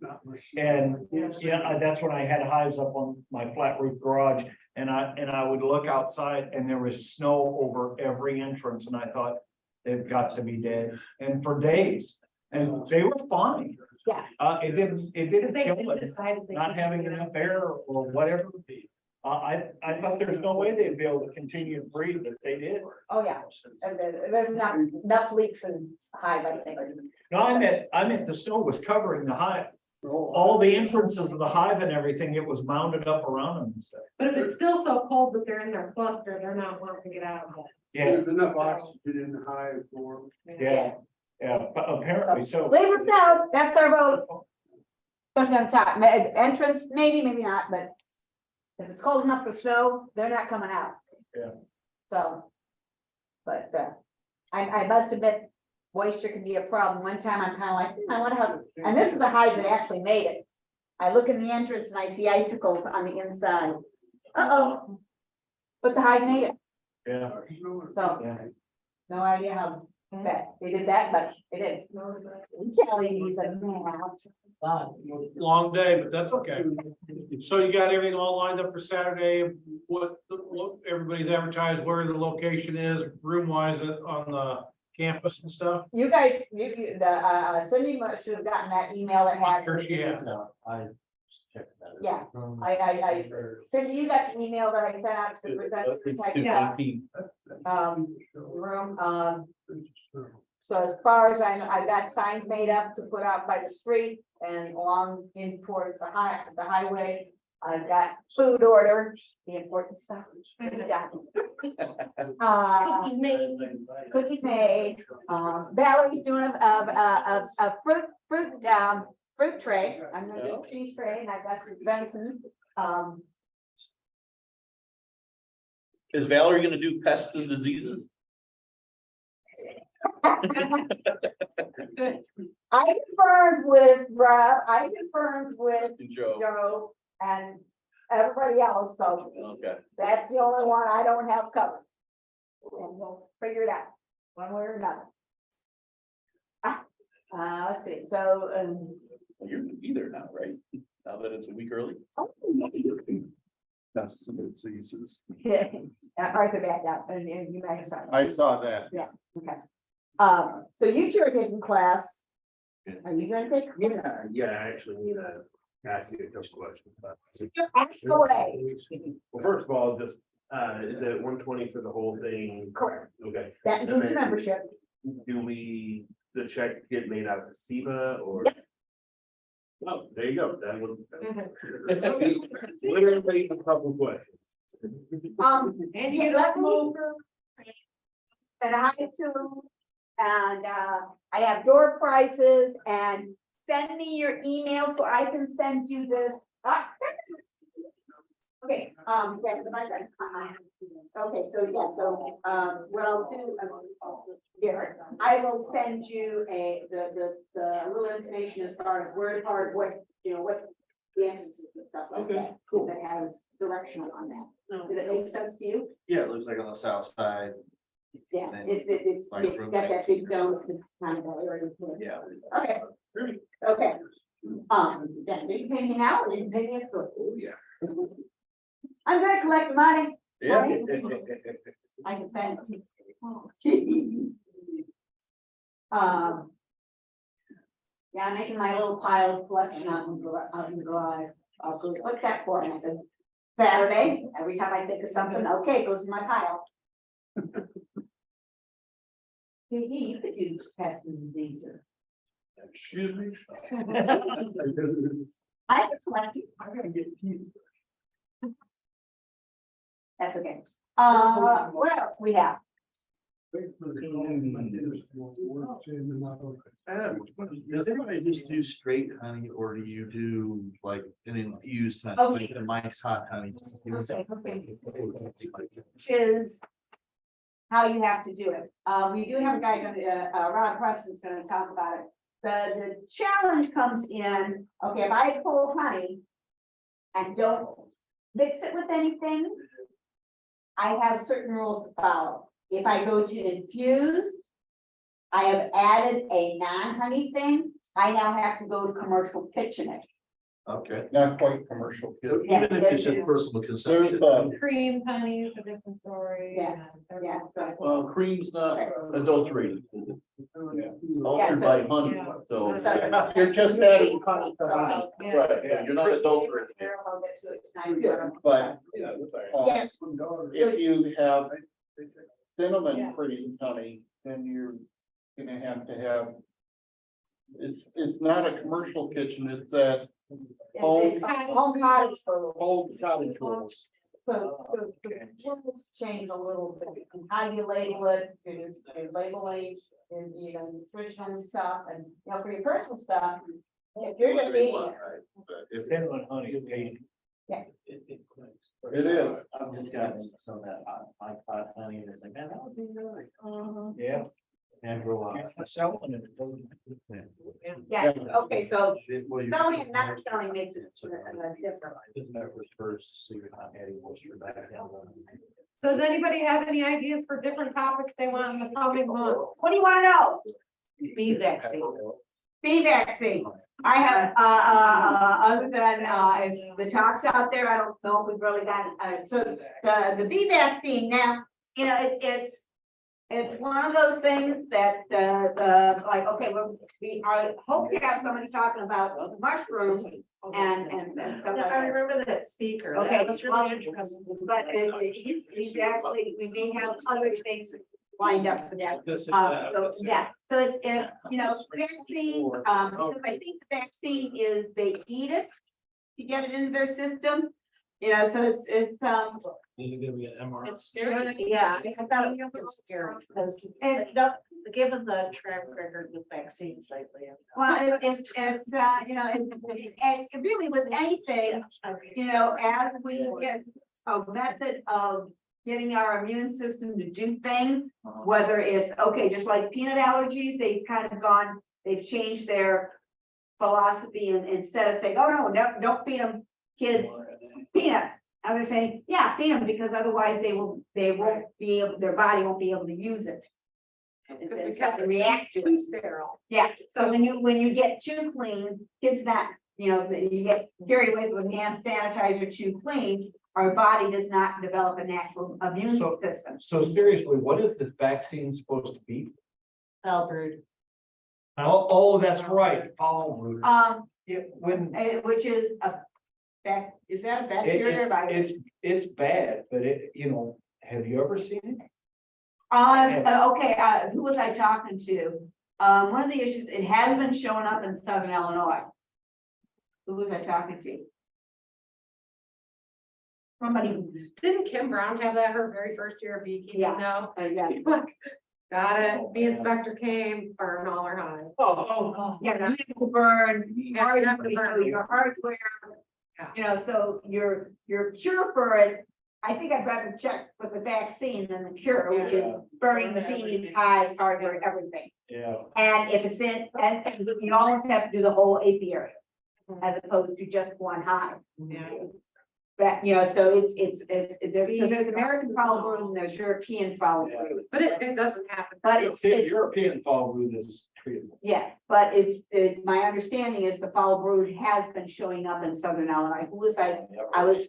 And yeah, that's when I had hives up on my flat roof garage, and I would look outside and there was snow over every entrance, and I thought, they've got to be dead. And for days, and they were fine. Yeah. It didn't They kill it, decided they not having enough air or whatever. I thought there's no way they'd be able to continue to breathe, but they did. Oh, yeah. And there's not enough leaks in hive, I think. No, I meant the snow was covering the hive. All the entrances of the hive and everything, it was mounded up around them and stuff. But if it's still so cold that they're in their cluster, they're not wanting to get out of it. Yeah, There's enough oxygen in the hive for. yeah, but apparently so. Leave it down, that's our vote. Especially on top, entrance, maybe not, but if it's cold enough for snow, they're not coming out. Yeah. So, but, I must admit, moisture can be a problem. One time I'm kind of like, I wonder how, and this is the hive that actually made it. I look in the entrance and I see icicles on the inside. Uh-oh. But the hive made it, Yeah, so, yeah. no idea how that, they did that, but they did. Kelly needs a man. Long day, but that's okay. So you got everything all lined up for Saturday, what everybody's advertised, where the location is, room wise on the campus and stuff? You guys, Cindy should have gotten that email that I'm has. sure she has. I checked that. Yeah, Cindy, you got the email that I sent out to present. Room, so as far as I know, I've got signs made up to put out by the street and along in towards the highway. I've got food orders, the important stuff. Cookies made, Valerie's doing a fruit tray. I'm gonna do a cheese tray, and I've got some venison. Is Valerie gonna do pests and diseases? I confirmed with Rob, I confirmed with Joe, Joe and everybody else, so okay. that's the only one I don't have covered. And we'll figure it out, one way or another. Let's see, so, You're gonna be there now, right? Now that it's a week early? That's some diseases. Arthur backed out, and you might have started. I saw that. So you two are taking class. Are you gonna take? Yeah, I actually need to ask you a couple questions. Ask away. Well, first of all, just, is it 120 for the whole thing? Correct. Okay. That includes membership. Do the check get made out to CIBA or? Yep. Oh, there you go. That was literally a couple questions. And you let let me- over. And I too, and I have door prices, and send me your email so I can send you this. Okay, yeah, okay, so yeah, so, what I'll do, here, I will send you the little information as far as where to park, what, what the exits and stuff like Okay, that. cool. That has directional on that. Did it make sense to you? Yeah, it looks like on the south side, Yeah, And it's like got that big dome, kind of area. yeah. Okay, okay. Yeah, so you pay me now, or you pay me for? Yeah. I'm gonna collect money. Yeah. I can send. Yeah, I'm making my little pile of collection out in the garage. What's that for? And I said, Saturday, every time I think of something, okay, it goes in my pile. You could do passing disease. Excuse me? I just want to. I'm gonna get you. That's okay. What else we have? Does everybody just do straight honey or do you do like an infused honey, Okay. like the Mike's hot honey? Which is how you have to do it. We do have a guy, Ron Preston's gonna talk about it. The challenge comes in, okay, if I pull honey and don't mix it with anything, I have certain rules to follow. If I go to infused, I have added a non-honey thing, I now have to go to commercial kitchen it. Okay. Not quite commercial. Even if it's just personal consumption. Cream honey is a different story. Yeah, and Yeah, so- Well, cream's not adulterated. Altered by honey, so. You're just adding honey to honey, Yeah. Right, yeah, you're not adulterated. I'll get to it tonight. but Yes. if you have Yeah. cinnamon pretty honey, then you're gonna have. It's not a commercial kitchen, it's that Home cottage for old cottage rules. So the rules change a little bit, and how you label it, there's labeling, and nutritional stuff, and for your personal stuff. If you're just eating it, If Cinnamon honey is tasty. It is. I've just gotten some of that hot honey and it's like, man, that would be really. Yeah. And grow up. Selling it. yeah, okay, so Well, you- selling and not selling makes it different. Isn't that first, so you're not adding moisture back down. So does anybody have any ideas for different topics they want in the coming month? What do you wanna know? Bee vaccine. Bee vaccine. I have, other than, if the talks out there, I don't know if we've really got, so the bee vaccine now, it's one of those things that, like, okay, I hope you have somebody talking about mushrooms and stuff like that. remember that speaker. Okay, but exactly, we may have other things lined up for that. So, yeah, so it's, vaccine, I think the vaccine is they eat it to get it into their system. So it's, Is it gonna be an MRI? It's scary. yeah. I thought it was scary because It's, given the track record with vaccines lately. well, it's, and really with anything, as we get a method of getting our immune system to do things, whether it's, okay, just like peanut allergies, they've changed their philosophy and instead of saying, oh, no, don't feed them kids peanuts. I was saying, yeah, feed them because otherwise they won't be able, their body won't be able to use it. It's got to react to it. Sterile. Yeah, so when you get too clean, kids not, you get carried away with hand sanitizer too clean, our body does not develop a natural immune So- system. So seriously, what is this vaccine supposed to be? Albert. Oh, that's right. Oh. When Which is is that a bacteria or virus? it's bad, but have you ever seen it? Okay, who was I talking to? One of the issues, it has been showing up in Southern Illinois. Who was I talking to? somebody, Didn't Kim Brown have that her very first year of beekeeping? Yeah. No. yeah. Got it. Bee inspector came, burned all her hives. Yeah, you have to burn, Yeah, you have to burn. your hardware. Yeah. You know, so your cure for it, I think I'd rather check with the vaccine than the cure, which is burning the bees, hives, hardware, everything. Yeah. And if it's in, and you almost have to do the whole apiary, as opposed to just one hive. Yeah. That, you know, so there's American foul brood and there's European foul brood, But it doesn't happen. but it's, European fall root is treatable. yeah, but my understanding is the foul brood has been showing up in southern Illinois. Who was I was,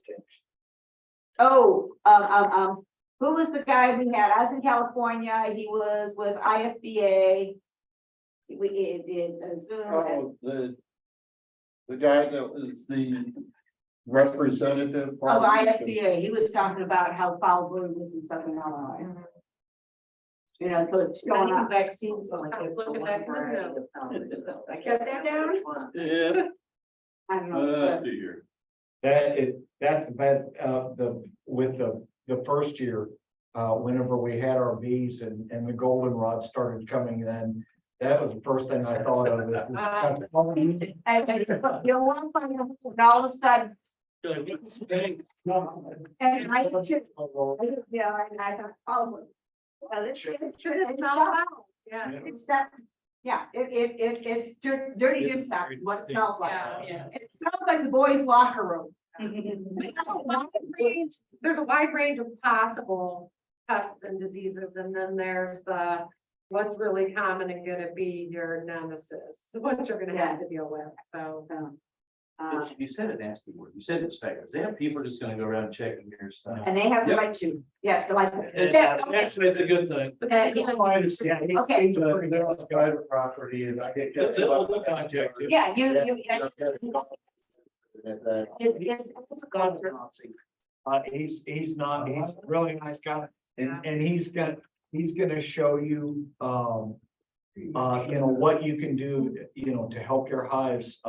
who was the guy we had? I was in California, he was with ISBA. We did Zoom. Oh, the guy that was the representative. Of ISBA, he was talking about how foul brood was in southern Illinois. You know, so it's showing up. Vaccines on like. Look at that. I kept that down. Yeah. I don't know. See here. That's bad, with the first year, whenever we had our bees and the goldenrod started coming in, that was the first thing I thought of. And you don't want to find out, and all of a sudden, and I just, yeah, and I thought, oh. Well, it's not about, Yeah. it's that, yeah, it's dirty gym sock, what it smells like. Yeah. It smells like the boys' locker room. There's a wide range of possible pests and diseases, and then there's what's really common and gonna be your nemesis, what you're gonna have to deal with, so. You said a nasty word. You said inspectors. They have people just gonna go around checking your stuff. And they have the Yep. right to, yes, the right. Actually, it's a good thing. Okay. He's a guy to property and I think That's it, we'll contact you. Yeah, you, he's not, he's a really nice guy, and he's gonna show you, you know, what you can do, you know, to help your hives,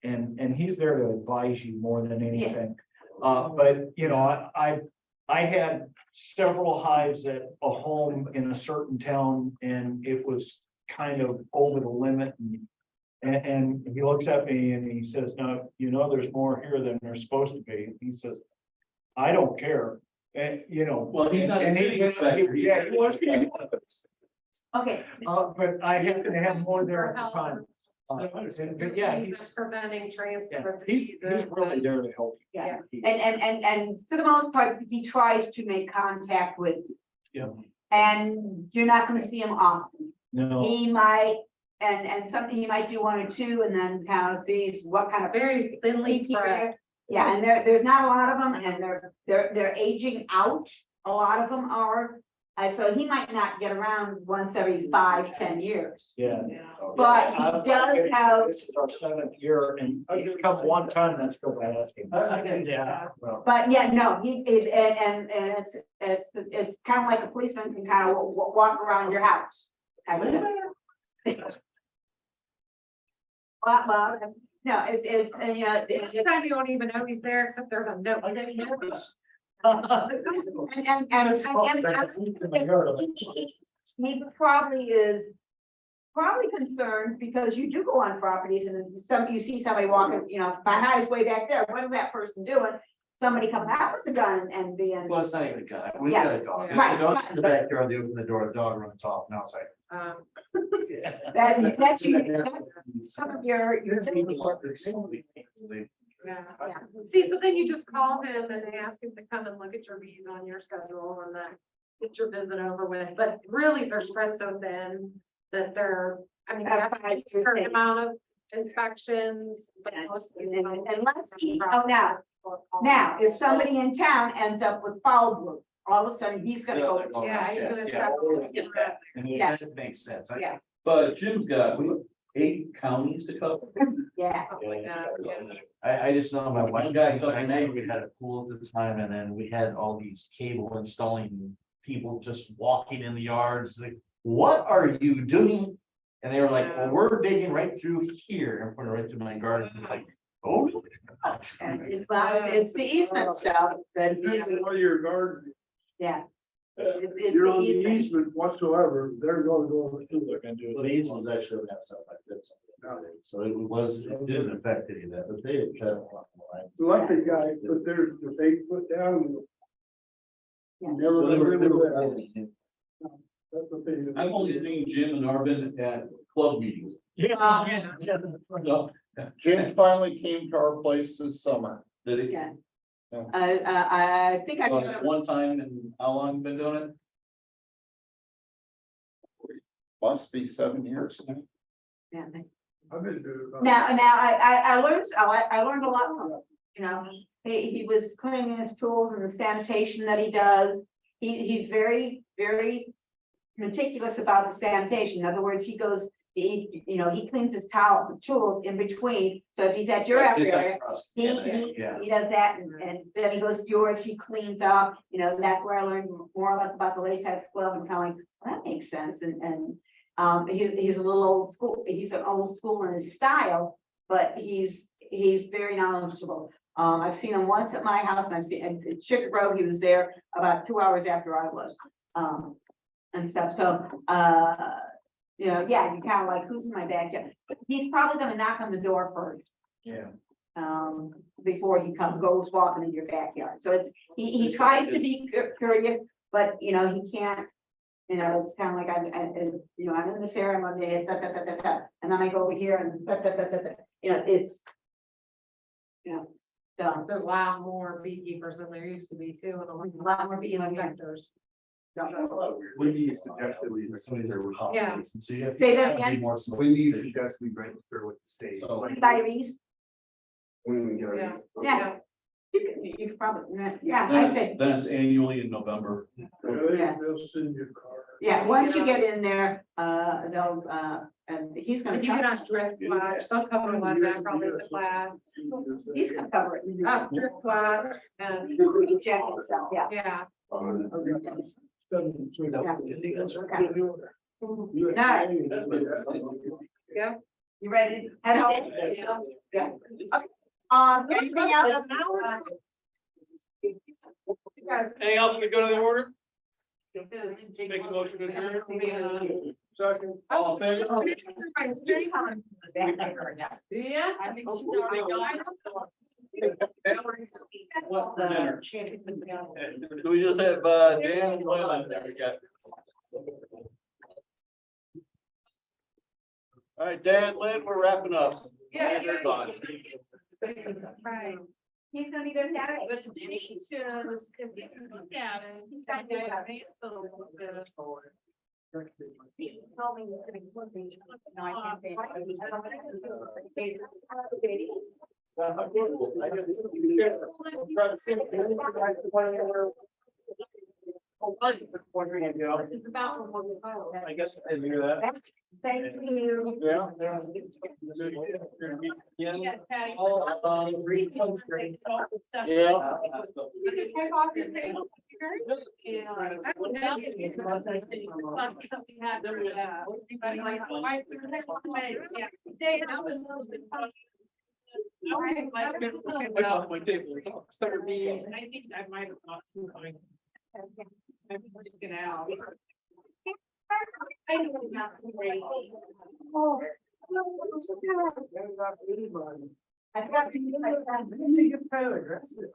and he's there to advise you more than anything. But, you know, I had several hives at a home in a certain town, and it was kind of over the limit, and he looks at me and he says, no, you know, there's more here than there's supposed to be. He says, I don't care. And, you know. Well, he's not a and city inspector. Yeah, he wants to be. okay, But I have to have more there at the time. But yeah, he's, Preventing transfer yeah, of he's diseases. really there to help. yeah, and for the most part, he tries to make contact with you. Yeah. And you're not gonna see him often. No, He might, and something, he might do one or two and then kind of sees what kind of. Very thinly spread. Yeah, and there's not a lot of them, and they're aging out, a lot of them are. So he might not get around once every 5-10 years. yeah. But he does have, This is our 7th year, and he's come one time, that's still bad asking. Yeah. Well, but yeah, no, and it's kind of like a policeman can kind of walk around your house. type of thing. Well, no, it's, you know, This time you don't even know he's there, except there's a note. He probably is concerned because you do go on properties and you see somebody walking, you know, my high's way back there, what is that person doing? Somebody coming out with the gun and being, Well, it's not even a guy. We Yeah. got a dog. Yeah. Right, The dog's right. in the backyard, they open the door, the dog runs off. Now it's like. that's some of your. Yeah. See, so then you just call him and ask him to come and look at your bees on your schedule and then get your visit over with, but really they're spread so thin that they're, I mean, yes, a certain amount of inspections, but most. Unless he, now, if somebody in town ends up with foul brood, all of a sudden he's gonna go. Yeah, he's gonna Yeah. try. Yeah. That makes sense. Yeah. But Jim's got 8 counties to cover. Yeah, I just know my wife, One guy got my an neighbor, angry. we had a pool at the time, and then we had all these cable installing people just walking in the yards, like, what are you doing? And they were like, well, we're digging right through here, and putting it right through my garden. It's like, Oh. And it's the easement stuff, that, Or your garden, yeah. It's you're the on the easement. easement whatsoever, they're gonna go through They're it. gonna do it. These ones actually have stuff like this. So it didn't affect any of that, but they had cut a lot more. The electric guy put theirs, that they put down. Yeah. Never Well, they were- they were- that. That's what they did. I've only seen Jim and Arvin at club meetings. No, Jim finally came to our place this summer. did he? Yeah. Yeah. I think I got One time, and how long you been doing it? Must be 7 years now. yeah. I've been doing it. Now, I learned a lot from him, you know, he was cleaning his tools and the sanitation that he does. He's very, very meticulous about the sanitation. In other words, he goes, he cleans his tools in between. So if he's at your area, he does that, and then he goes to yours, he cleans up, that's where I learned more or less about the latex glove and kind of like, well, that makes sense, and he's a little old school, he's an old school in his style, but he's very knowledgeable. I've seen him once at my house, and I've seen, at Sugar Grove, he was there about 2 hours after I was, and stuff, so, yeah, you're kind of like, who's in my backyard? He's probably gonna knock on the door first. Yeah. Before he goes walking in your backyard, so he tries to be curious, but, he can't, it's kind of like, I'm in this area one day, and then I go over here and, it's, so. There's a lot more beekeepers than there used to be too, and A lot more beekeepers. inspectors. When do you suggest that we? Yeah. So you have. Say that again? When do you suggest we register with the state? So- By your ease, When we go. Yeah. yeah. You could probably, yeah, I'd say, Then it's annually in November. Yeah. They'll send you a car. yeah, once you get in there, they'll, and he's gonna. If you get on drift watch, they'll cover a lot of that, probably the class. He's gonna cover it. Drift watch and, Check and stuff, yeah. yeah. Yeah. You ready? Head home? Yeah. Okay. Anything else? Anything else we go to the order? Make a motion to adjourn. Second. All in favor? Yeah. I think she's What for dinner? Do we just have, Dan and Leland there? We got. All right, Dan, Lynn, we're wrapping up. Yeah. They're gone. Right. He's gonna be there Saturday. But she chose, if you can look at it, he's got to advance a little bit. He told me he's gonna put me- No, I can't say It's about one more. I guess I didn't hear that. Thank you. Yeah. Yes, Patty. Yeah. You can take off your table. Yeah. I would have you. Something happened, anybody like, why? Yeah. Dave, I was a little bit. I got my table. Start me. I think I might have not. I'm freaking out. I don't know. Oh. That's not anybody. I've got. It's kind of aggressive.